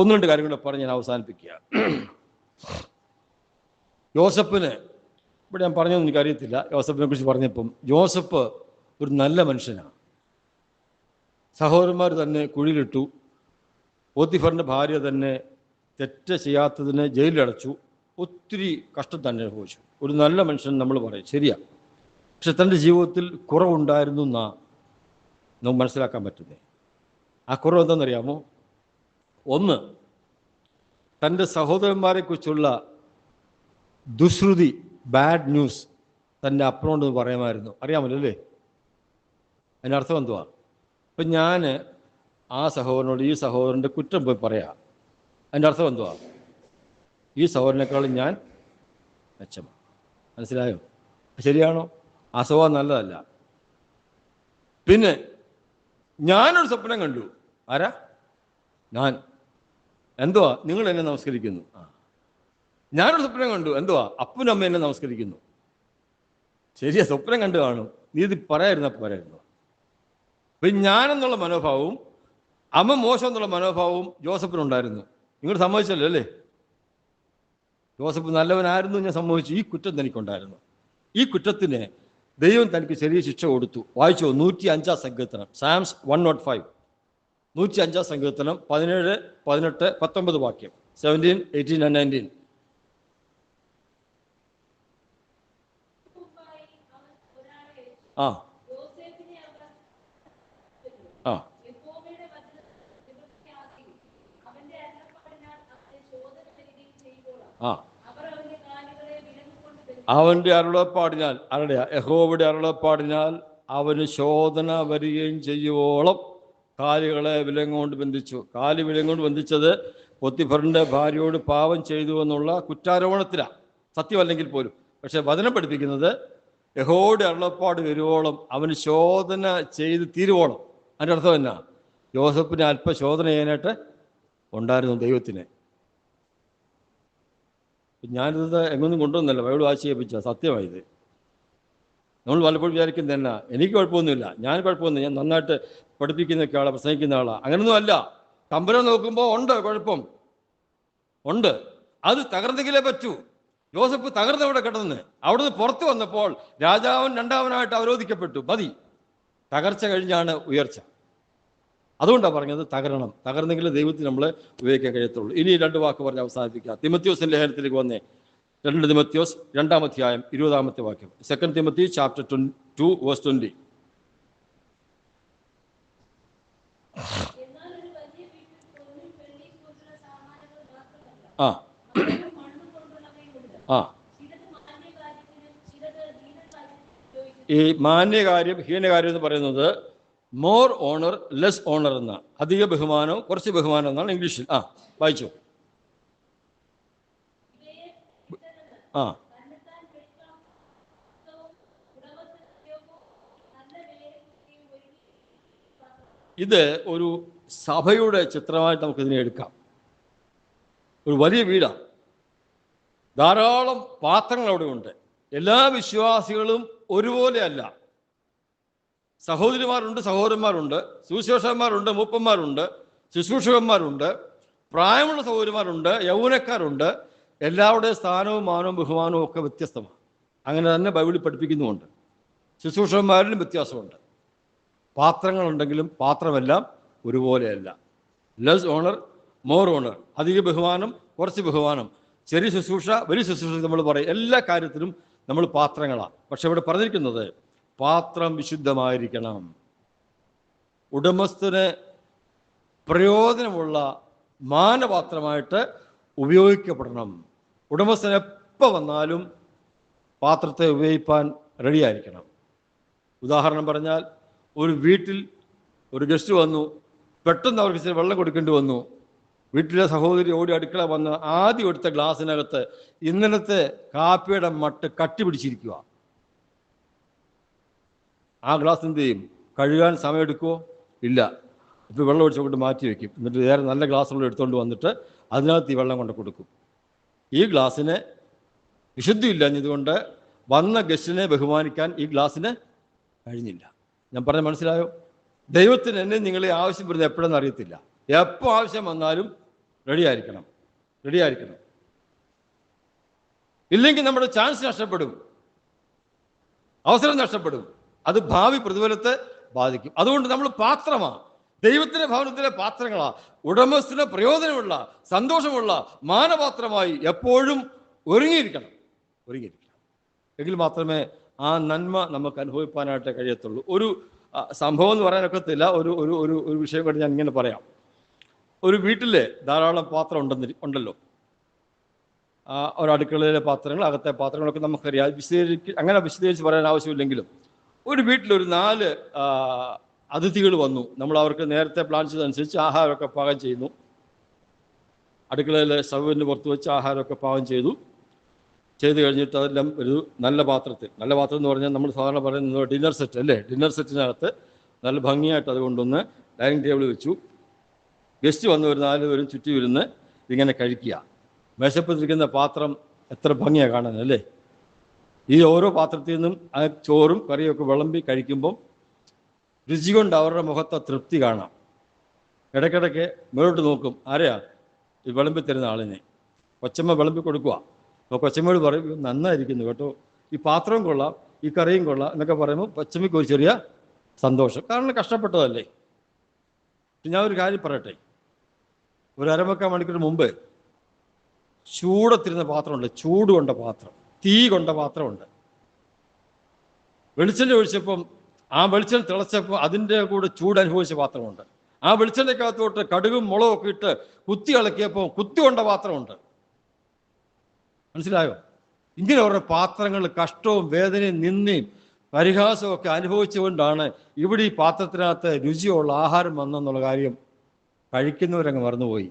1-2 കാര്യങ്ങൾ പറഞ്ഞ് ഞാൻ അവസാനിപ്പിക്കുക. യോസഫിന്, ഇവിടെ ഞാൻ പറഞ്ഞൊന്നും എനിക്കറിയത്തില്ല. യോസഫിനെ കുറിച്ച് പറഞ്ഞപ്പം, യോസഫ് ഒരു നല്ല മനുഷ്യനാണ്. സഹോദരന്മാർ തന്നെ കുഴിയിലിട്ടു. പോത്തിഫറിൻ്റെ ഭാര്യ തന്നെ തെറ്റ് ചെയ്യാത്തതിന് ജയിലിലടച്ചു. ഒത്തിരി കഷ്ടം തന്നെ അനുഭവിച്ചു. ഒരു നല്ല മനുഷ്യൻ നമ്മൾ പറയും, ശരിയാ. പക്ഷെ തൻ്റെ ജീവിതത്തിൽ കുറവുണ്ടായിരുന്നു എന്നാണ് നമുക്ക് മനസ്സിലാക്കാൻ പറ്റുന്നത്. ആ കുറവ് എന്താണെന്നറിയാമോ? 1, തൻ്റെ സഹോദരന്മാരെ കുറിച്ചുള്ള ദുശ്രുതി, ബാഡ് ന്യൂസ് തൻ്റെ അപ്പനോട് പറയുമായിരുന്നു. അറിയാമല്ലോ അല്ലേ? അതിൻ്റെ അർത്ഥം എന്തുവാ? ഇപ്പം ഞാൻ ആ സഹോദരനോട് ഈ സഹോദരൻ്റെ കുറ്റം പോയി പറയാം. അതിൻ്റെ അർത്ഥം എന്തുവാ? ഈ സഹോദരനേക്കാളും ഞാൻ മെച്ചമാണ്. മനസ്സിലായോ? ശരിയാണോ? ആ സ്വഭാവം നല്ലതല്ല. പിന്നെ ഞാനൊരു സ്വപ്നം കണ്ടു. ആരാ? ഞാൻ. എന്തുവാ? നിങ്ങൾ എന്നെ നമസ്കരിക്കുന്നു. ഞാനൊരു സ്വപ്നം കണ്ടു. എന്തുവാ? അപ്പനും അമ്മ എന്നെ നമസ്കരിക്കുന്നു. ശരിയാ, സ്വപ്നം കണ്ടു കാണും. നീ ഇത് പറയായിരുന്നപ്പോൾ പറയായിരുന്നു. അപ്പം ഞാനെന്നുള്ള മനോഭാവവും അമ്മ മോശം എന്നുള്ള മനോഭാവവും ജോസഫിനുണ്ടായിരുന്നു. നിങ്ങൾ സമ്മതിച്ചല്ലോ അല്ലേ? ജോസഫ് നല്ലവനായിരുന്നു, ഞാൻ സമ്മതിച്ചു. ഈ കുറ്റം തനിക്കുണ്ടായിരുന്നു. ഈ കുറ്റത്തിന് ദൈവം തനിക്ക് ചെറിയ ശിക്ഷ കൊടുത്തു. വായിച്ചു 105 സങ്കീർത്തനം, സാംസ് 105, 105 സങ്കീർത്തനം 17, 18, 19 വാക്യം, 17, 18 and 19. ആ ആ ആ അവൻ്റെ അരുളപ്പാടിനാൽ, ആരുടെയാ? യഹോവയുടെ അരുളപ്പാടിനാൽ അവന് ശോധന വരികയും ചെയ്യുവോളം കാലുകളെ വിലങ്ങുകൊണ്ട് ബന്ധിച്ചു. കാല് വിലങ്ങുകൊണ്ട് ബന്ധിച്ചത് പൊത്തിഫറിന്റെ ഭാര്യയോട് പാപം ചെയ്തു എന്നുള്ള കുറ്റാരോപണത്തിലാണ്, സത്യമല്ലെങ്കിൽ പോലും. പക്ഷെ വചനം പഠിപ്പിക്കുന്നത് യഹോവയുടെ അരുളപ്പാട് വരുവോളം അവന് ശോധന ചെയ്ത് തീരുവോളം. അതിൻ്റെ അർത്ഥം എന്നാ? യോസഫിനെ അല്പ ശോധന ചെയ്യാനായിട്ട് ഉണ്ടായിരുന്നു ദൈവത്തിന്. ഞാനിത് എങ്ങൊന്നും കൊണ്ടുവന്നല്ല, ബൈബിൾ വായിച്ച് ചെയ്യിപ്പിച്ച സത്യമായത്. നമ്മൾ പലപ്പോഴും വിചാരിക്കുന്നത് എന്നാ, എനിക്ക് കുഴപ്പമൊന്നുമില്ല, ഞാൻ കുഴപ്പമൊന്നും, ഞാൻ നന്നായിട്ട് പഠിപ്പിക്കുന്നൊക്കെ ആളാണ്, പ്രസംഗിക്കുന്ന ആളാണ്. അങ്ങനൊന്നും അല്ല. കമ്പനം നോക്കുമ്പോൾ ഉണ്ട്, കുഴപ്പം ഉണ്ട്. അത് തകർന്നെങ്കിലേ പറ്റൂ. യോസഫ് തകർന്നവിടെ കിടന്ന് അവിടുന്ന് പുറത്തു വന്നപ്പോൾ രാജാവൻ രണ്ടാമനായിട്ട് അവരോധിക്കപ്പെട്ടു. മതി, തകർച്ച കഴിഞ്ഞാണ് ഉയർച്ച. അതുകൊണ്ടാണ് പറഞ്ഞത് തകരണം. തകർന്നെങ്കിൽ ദൈവത്തിന് നമ്മളെ ഉപയോഗിക്കാൻ കഴിയത്തുള്ളൂ. ഇനി 2 വാക്ക് പറഞ്ഞ് അവസാനിപ്പിക്കുക. തിമത്യോസിന്റെ ലേഖനത്തിലേക്ക് വന്നേ. 2 തിമത്യോസ് 2-ാം അധ്യായം 20-ാമത്തെ വാക്യം. 2 Timothy chapter 2 verse 20. ആ ആ ഈ മാന്യകാര്യം ഹീനകാര്യം എന്ന് പറയുന്നത് മോർ ഓണർ ലെസ് ഓണർ എന്ന, അധിക ബഹുമാനം കുറച്ച് ബഹുമാനം എന്നാണ് ഇംഗ്ലീഷിൽ. വായിച്ചു. ആ ഇത് ഒരു സഭയുടെ ചിത്രമായിട്ട് നമുക്കിതിനെ എടുക്കാം. ഒരു വലിയ വീടാണ്, ധാരാളം പാത്രങ്ങൾ അവിടെ ഉണ്ട്. എല്ലാ വിശ്വാസികളും ഒരുപോലെ അല്ല. സഹോദരിമാരുണ്ട്, സഹോദരന്മാരുണ്ട്, സുവിശേഷന്മാരുണ്ട്, മൂപ്പന്മാരുണ്ട്, ശുശ്രൂഷകന്മാരുണ്ട്, പ്രായമുള്ള സഹോദരിമാരുണ്ട്, യൗവനക്കാരുണ്ട്. എല്ലാവരുടെയും സ്ഥാനവും മാനവും ബഹുമാനവും ഒക്കെ വ്യത്യസ്തമാണ്. അങ്ങനെ തന്നെ ബൈബിളിൽ പഠിപ്പിക്കുന്നുമുണ്ട്. ശുശ്രൂഷകന്മാരിലും വ്യത്യാസമുണ്ട്. പാത്രങ്ങളുണ്ടെങ്കിലും പാത്രമെല്ലാം ഒരുപോലെയല്ല. ലെസ് ഓണർ, മോർ ഓണർ, അധിക ബഹുമാനം, കുറച്ച് ബഹുമാനം, ചെറിയ ശുശ്രൂഷ, വലിയ ശുശ്രൂഷ നമ്മൾ പറയും. എല്ലാ കാര്യത്തിലും നമ്മൾ പാത്രങ്ങളാണ്. പക്ഷെ ഇവിടെ പറഞ്ഞിരിക്കുന്നത് പാത്രം വിശുദ്ധമായിരിക്കണം, ഉടമസ്ഥന് പ്രയോജനമുള്ള മാനപാത്രമായിട്ട് ഉപയോഗിക്കപ്പെടണം. ഉടമസ്ഥൻ എപ്പോൾ വന്നാലും പാത്രത്തെ ഉപയോഗിക്കാൻ റെഡിയായിരിക്കണം. ഉദാഹരണം പറഞ്ഞാൽ, ഒരു വീട്ടിൽ ഒരു ഗസ്റ്റ് വന്നു, പെട്ടെന്ന് അവർക്ക് ഇച്ചിരി വെള്ളം കൊടുക്കേണ്ടി വന്നു. വീട്ടിലെ സഹോദരി ഓടി അടുക്കള വന്ന് ആദ്യം എടുത്ത ഗ്ലാസ്സിനകത്ത് ഇന്നലത്തെ കാപ്പിയുടെ മട്ട് കട്ടി പിടിച്ചിരിക്കുക. ആ ഗ്ലാസ് എന്ത് ചെയ്യും? കഴുകാൻ സമയമെടുക്കുമോ? ഇല്ല. ഇപ്പോൾ വെള്ളം ഒഴിച്ചുകൊണ്ട് മാറ്റി വയ്ക്കും. എന്നിട്ട് വേറെ നല്ല ഗ്ലാസ്സുകൾ എടുത്തുകൊണ്ട് വന്നിട്ട് അതിനകത്ത് ഈ വെള്ളം കൊണ്ട് കൊടുക്കും. ഈ ഗ്ലാസ്സിന് വിശുദ്ധിയില്ല. ഇതുകൊണ്ട് വന്ന ഗസ്റ്റിനെ ബഹുമാനിക്കാൻ ഈ ഗ്ലാസ്സിന് കഴിഞ്ഞില്ല. ഞാൻ പറഞ്ഞ മനസ്സിലായോ? ദൈവത്തിന് എന്നെ നിങ്ങളെ ആവശ്യം വരുന്നത് എപ്പോഴെന്ന് അറിയത്തില്ല. എപ്പോൾ ആവശ്യം വന്നാലും റെഡിയായിരിക്കണം. ഇല്ലെങ്കിൽ നമ്മുടെ ചാൻസ് നഷ്ടപ്പെടും, അവസരം നഷ്ടപ്പെടും. അത് ഭാവി പ്രതിഫലത്തെ ബാധിക്കും. അതുകൊണ്ട് നമ്മൾ പാത്രമാണ്, ദൈവത്തിന്റെ ഭവനത്തിലെ പാത്രങ്ങളാ. ഉടമസ്ഥന് പ്രയോജനമുള്ള, സന്തോഷമുള്ള മാനപാത്രമായി എപ്പോഴും ഒരുങ്ങിയിരിക്കണം. എങ്കിൽ മാത്രമേ ആ നന്മ നമുക്ക് അനുഭവിക്കാനായിട്ട് കഴിയത്തുള്ളൂ. ഒരു സംഭവം എന്ന് പറയാനൊക്കത്തില്ല. ഒരു ഒരു ഒരു വിഷയം കൊണ്ട് ഞാൻ ഇങ്ങനെ പറയാം. ഒരു വീട്ടിലെ ധാരാളം പാത്രം ഉണ്ടല്ലോ. ഒരടുക്കളയിലെ പാത്രങ്ങൾ, അകത്തെ പാത്രങ്ങളൊക്കെ നമുക്കറിയാം. അങ്ങനെ വിശദീകരിച്ച് പറയാൻ ആവശ്യമില്ലെങ്കിലും, ഒരു വീട്ടിലൊരു 4 അതിഥികൾ വന്നു. നമ്മൾ അവർക്ക് നേരത്തെ പ്ലാൻ ചെയ്തതനുസരിച്ച് ആഹാരമൊക്കെ പാകം ചെയ്യുന്നു. അടുക്കളയിലെ സ്റ്റൗവിൻ്റെ പുറത്ത് വെച്ച് ആഹാരമൊക്കെ പാകം ചെയ്തു കഴിഞ്ഞിട്ട് അതെല്ലാം ഒരു നല്ല പാത്രം എന്ന് പറഞ്ഞാൽ നമ്മൾ സാധാരണ പറയുന്നത് ഡിന്നർ സെറ്റ് അല്ലേ. ഡിന്നർ സെറ്റിനകത്ത് നല്ല ഭംഗിയായിട്ട് അത് കൊണ്ടുവന്ന് ഡൈനിങ് ടേബിൾ വെച്ചു. ഗസ്റ്റ് വന്ന് ഒരു 4 പേരും ചുറ്റി ഇരുന്ന് ഇങ്ങനെ കഴിക്കുക. മേശപ്പത്തിരിക്കുന്ന പാത്രം എത്ര ഭംഗിയാണ് കാണാൻ അല്ലേ. ഈ ഓരോ പാത്രത്തിൽ നിന്നും ആ ചോറും കറിയൊക്കെ വിളമ്പി കഴിക്കുമ്പം രുചി കൊണ്ട് അവരുടെ മുഖത്തെ തൃപ്തി കാണാം. ഇടയ്ക്കിടയ്ക്ക് മേലോട്ട് നോക്കും, ആരെയാ ഈ വിളമ്പി തരുന്ന ആളിനെ. കൊച്ചമ്മ വിളമ്പി കൊടുക്കുക. അപ്പോൾ കൊച്ചമ്മയോട് പറയും, നന്നായിരിക്കുന്നു കേട്ടോ, ഈ പാത്രവും കൊള്ളാം, ഈ കറിയും കൊള്ളാം എന്നൊക്കെ പറയുമ്പോൾ പച്ചമിക്ക് ഒരു ചെറിയ സന്തോഷം, കാരണം കഷ്ടപ്പെട്ടതല്ലേ. ഞാൻ ഒരു കാര്യം പറയട്ടെ, ഒരു അരമുക്കാൽ മണിക്കൂർ മുമ്പ് ചൂടത്തിരുന്ന പാത്രമുണ്ട്, ചൂട് കൊണ്ട പാത്രം, തീ കൊണ്ട പാത്രമുണ്ട്. വെളിച്ചെണ്ണ ഒഴിച്ചപ്പം ആ വെളിച്ചെണ്ണ തിളച്ചപ്പോൾ അതിൻ്റെ കൂടെ ചൂട് അനുഭവിച്ച പാത്രമുണ്ട്. ആ വെളിച്ചെണ്ണയ്ക്കകത്തോട്ട് കടുകും മുളകും ഒക്കെ ഇട്ട് കുത്തി ഇളക്കിയപ്പോൾ കുത്തി കൊണ്ട പാത്രമുണ്ട്. മനസ്സിലായോ? ഇങ്ങനെ ഓരോ പാത്രങ്ങൾ കഷ്ടവും വേദനയും നിന്ദയും പരിഹാസവും ഒക്കെ അനുഭവിച്ചുകൊണ്ടാണ് ഇവിടെ ഈ പാത്രത്തിനകത്ത് രുചിയുള്ള ആഹാരം വന്നെന്നുള്ള കാര്യം കഴിക്കുന്നവരങ്ങ് മറന്നുപോയി.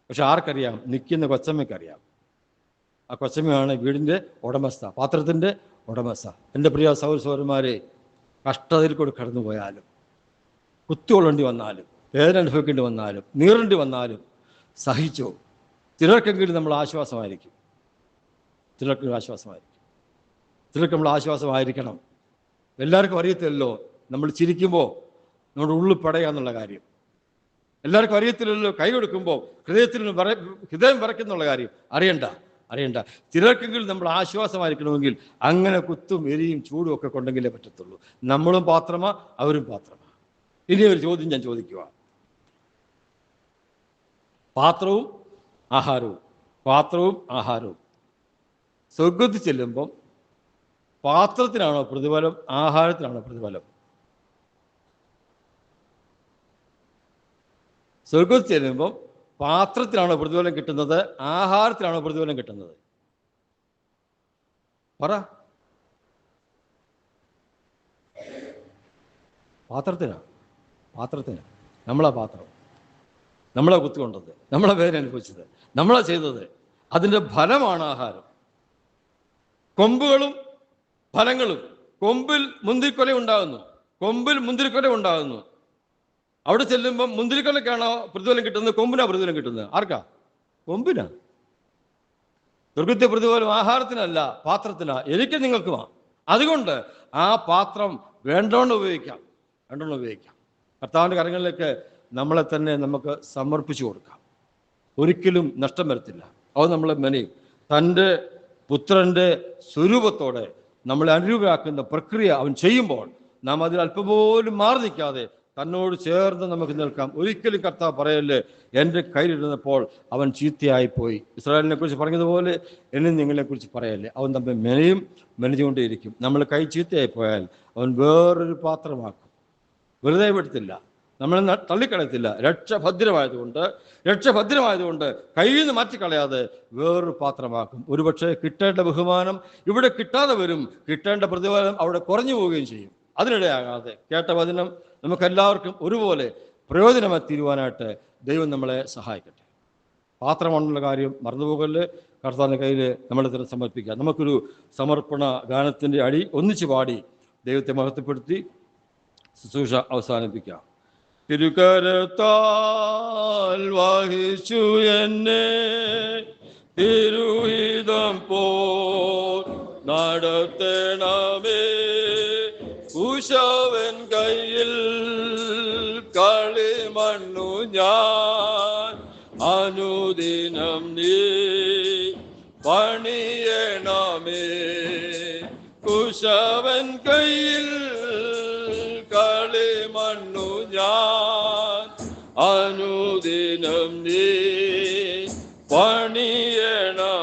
പക്ഷെ ആർക്കറിയാം? നിൽക്കുന്ന കൊച്ചമ്മയ്ക്കറിയാം. ആ കൊച്ചമ്മയാണ് വീടിൻ്റെ ഉടമസ്ഥ, പാത്രത്തിൻ്റെ ഉടമസ്ഥ. എൻ്റെ പ്രിയ സഹോദരന്മാരെ, കഷ്ടതയിൽ കൂടി കടന്നു പോയാലും, കുത്തുകൊള്ളേണ്ടി വന്നാലും, വേദന അനുഭവിക്കേണ്ടി വന്നാലും, നീറേണ്ടി വന്നാലും സഹിച്ചോ. ചിലർക്കെങ്കിലും നമ്മൾ ആശ്വാസമായിരിക്കും, ചിലർക്ക് ആശ്വാസമായിരിക്കും, ചിലർക്ക് നമ്മൾ ആശ്വാസമായിരിക്കണം. എല്ലാവർക്കും അറിയത്തില്ലല്ലോ നമ്മൾ ചിരിക്കുമ്പോൾ നമ്മുടെ ഉള്ളിൽ പടയാന്നുള്ള കാര്യം. എല്ലാവർക്കും അറിയത്തില്ലല്ലോ കൈ കൊടുക്കുമ്പോൾ ഹൃദയം വിറയ്ക്കുന്നുള്ള കാര്യം. അറിയണ്ട. ചിലർക്കെങ്കിലും നമ്മൾ ആശ്വാസമായിരിക്കണമെങ്കിൽ അങ്ങനെ കുത്തും എരിയും ചൂടും ഒക്കെ കൊണ്ടെങ്കിലേ പറ്റത്തുള്ളൂ. നമ്മളും പാത്രമാ, അവരും പാത്രമാ. ഇനി ഒരു ചോദ്യം ഞാൻ ചോദിക്കുക. പാത്രവും ആഹാരവും സ്വർഗ്ഗത്തിൽ ചെല്ലുമ്പം പാത്രത്തിനാണോ പ്രതിഫലം, ആഹാരത്തിനാണോ പ്രതിഫലം? സ്വർഗ്ഗത്തിൽ ചെല്ലുമ്പം പാത്രത്തിലാണോ പ്രതിഫലം കിട്ടുന്നത്, ആഹാരത്തിലാണോ പ്രതിഫലം കിട്ടുന്നത്? പറ. പാത്രത്തിന്. നമ്മളാ പാത്രം, നമ്മളെ കുത്തുകൊണ്ടത്, നമ്മളെ വേദന അനുഭവിച്ചത്, നമ്മളാ ചെയ്തത്. അതിൻ്റെ ഫലമാണ് ആഹാരം. കൊമ്പുകളും ഫലങ്ങളും. കൊമ്പിൽ മുന്തിരിക്കൊല ഉണ്ടാകുന്നു. അവിടെ ചെല്ലുമ്പം മുന്തിരിക്കൊലക്കാണോ പ്രതിഫലം കിട്ടുന്നത്, കൊമ്പിനാ പ്രതിഫലം കിട്ടുന്നത്? ആർക്കാ? കൊമ്പിനാ. സ്വർഗ്ഗത്തെ പ്രതിഫലം ആഹാരത്തിനല്ല, പാത്രത്തിനാ. എനിക്ക് നിങ്ങൾക്കുമാ. അതുകൊണ്ട് ആ പാത്രം വേണ്ടോണ്ട് ഉപയോഗിക്കാം. കർത്താവിൻ്റെ കരങ്ങളിലേക്ക് നമ്മളെ തന്നെ നമുക്ക് സമർപ്പിച്ചു കൊടുക്കാം. ഒരിക്കലും നഷ്ടം വരത്തില്ല. അത് നമ്മളെ മെനയും തൻ്റെ പുത്രൻ്റെ സ്വരൂപത്തോടെ നമ്മളെ അനുരൂപരാക്കുന്ന പ്രക്രിയ അവൻ ചെയ്യുമ്പോൾ നാം അതിൽ അല്പം പോലും മാറി നിൽക്കാതെ തന്നോട് ചേർന്ന് നമുക്ക് നിൽക്കാം. ഒരിക്കലും കർത്താവ് പറയല്ലേ, എൻ്റെ കയ്യിലിരുന്നപ്പോൾ അവൻ ചീത്തയായിപ്പോയി. ഇസ്രായേലിനെ കുറിച്ച് പറഞ്ഞതുപോലെ എന്നും നിങ്ങളെക്കുറിച്ച് പറയല്ലേ. അവൻ തമ്മിൽ മെനഞ്ഞുകൊണ്ടേയിരിക്കും. നമ്മൾ കൈ ചീത്തയായിപ്പോയാൽ അവൻ വേറൊരു പാത്രമാക്കും. വെറുതെ വിടത്തില്ല, നമ്മളെ തള്ളിക്കളയത്തില്ല. രക്ഷഭദ്രമായതുകൊണ്ട് കയ്യിൽ നിന്ന് മാറ്റിക്കളയാതെ വേറൊരു പാത്രമാക്കും. ഒരുപക്ഷെ കിട്ടേണ്ട ബഹുമാനം ഇവിടെ കിട്ടാതെ വരും, കിട്ടേണ്ട പ്രതിഫലം അവിടെ കുറഞ്ഞു പോവുകയും ചെയ്യും. അതിനിടയാകാതെ കേട്ട വചനം നമുക്കെല്ലാവർക്കും ഒരുപോലെ പ്രയോജനമായി തീരുവാനായിട്ട് ദൈവം നമ്മളെ സഹായിക്കട്ടെ. പാത്രമാണെന്നുള്ള കാര്യം മറന്നുപോകല്ലേ. കർത്താവിൻ്റെ കയ്യിൽ നമ്മളെ തന്നെ സമർപ്പിക്കുക. നമുക്കൊരു സമർപ്പണ ഗാനത്തിൻ്റെ അടി ഒന്നിച്ച് പാടി ദൈവത്തെ മഹത്വപ്പെടുത്തി ശുശ്രൂഷ അവസാനിപ്പിക്കാം. തിരുകരത്താൽ വഹിച്ചു എന്നെ തിരുഹിതം പോൽ നടത്തണമേ. കുശവൻ കയ്യിൽ കളിമണ്ണു ഞാൻ അനുദിനം നീ പണിയണമേ. കുശവൻ കയ്യിൽ കളിമണ്ണു ഞാൻ അനുദിനം നീ പണിയണമേ.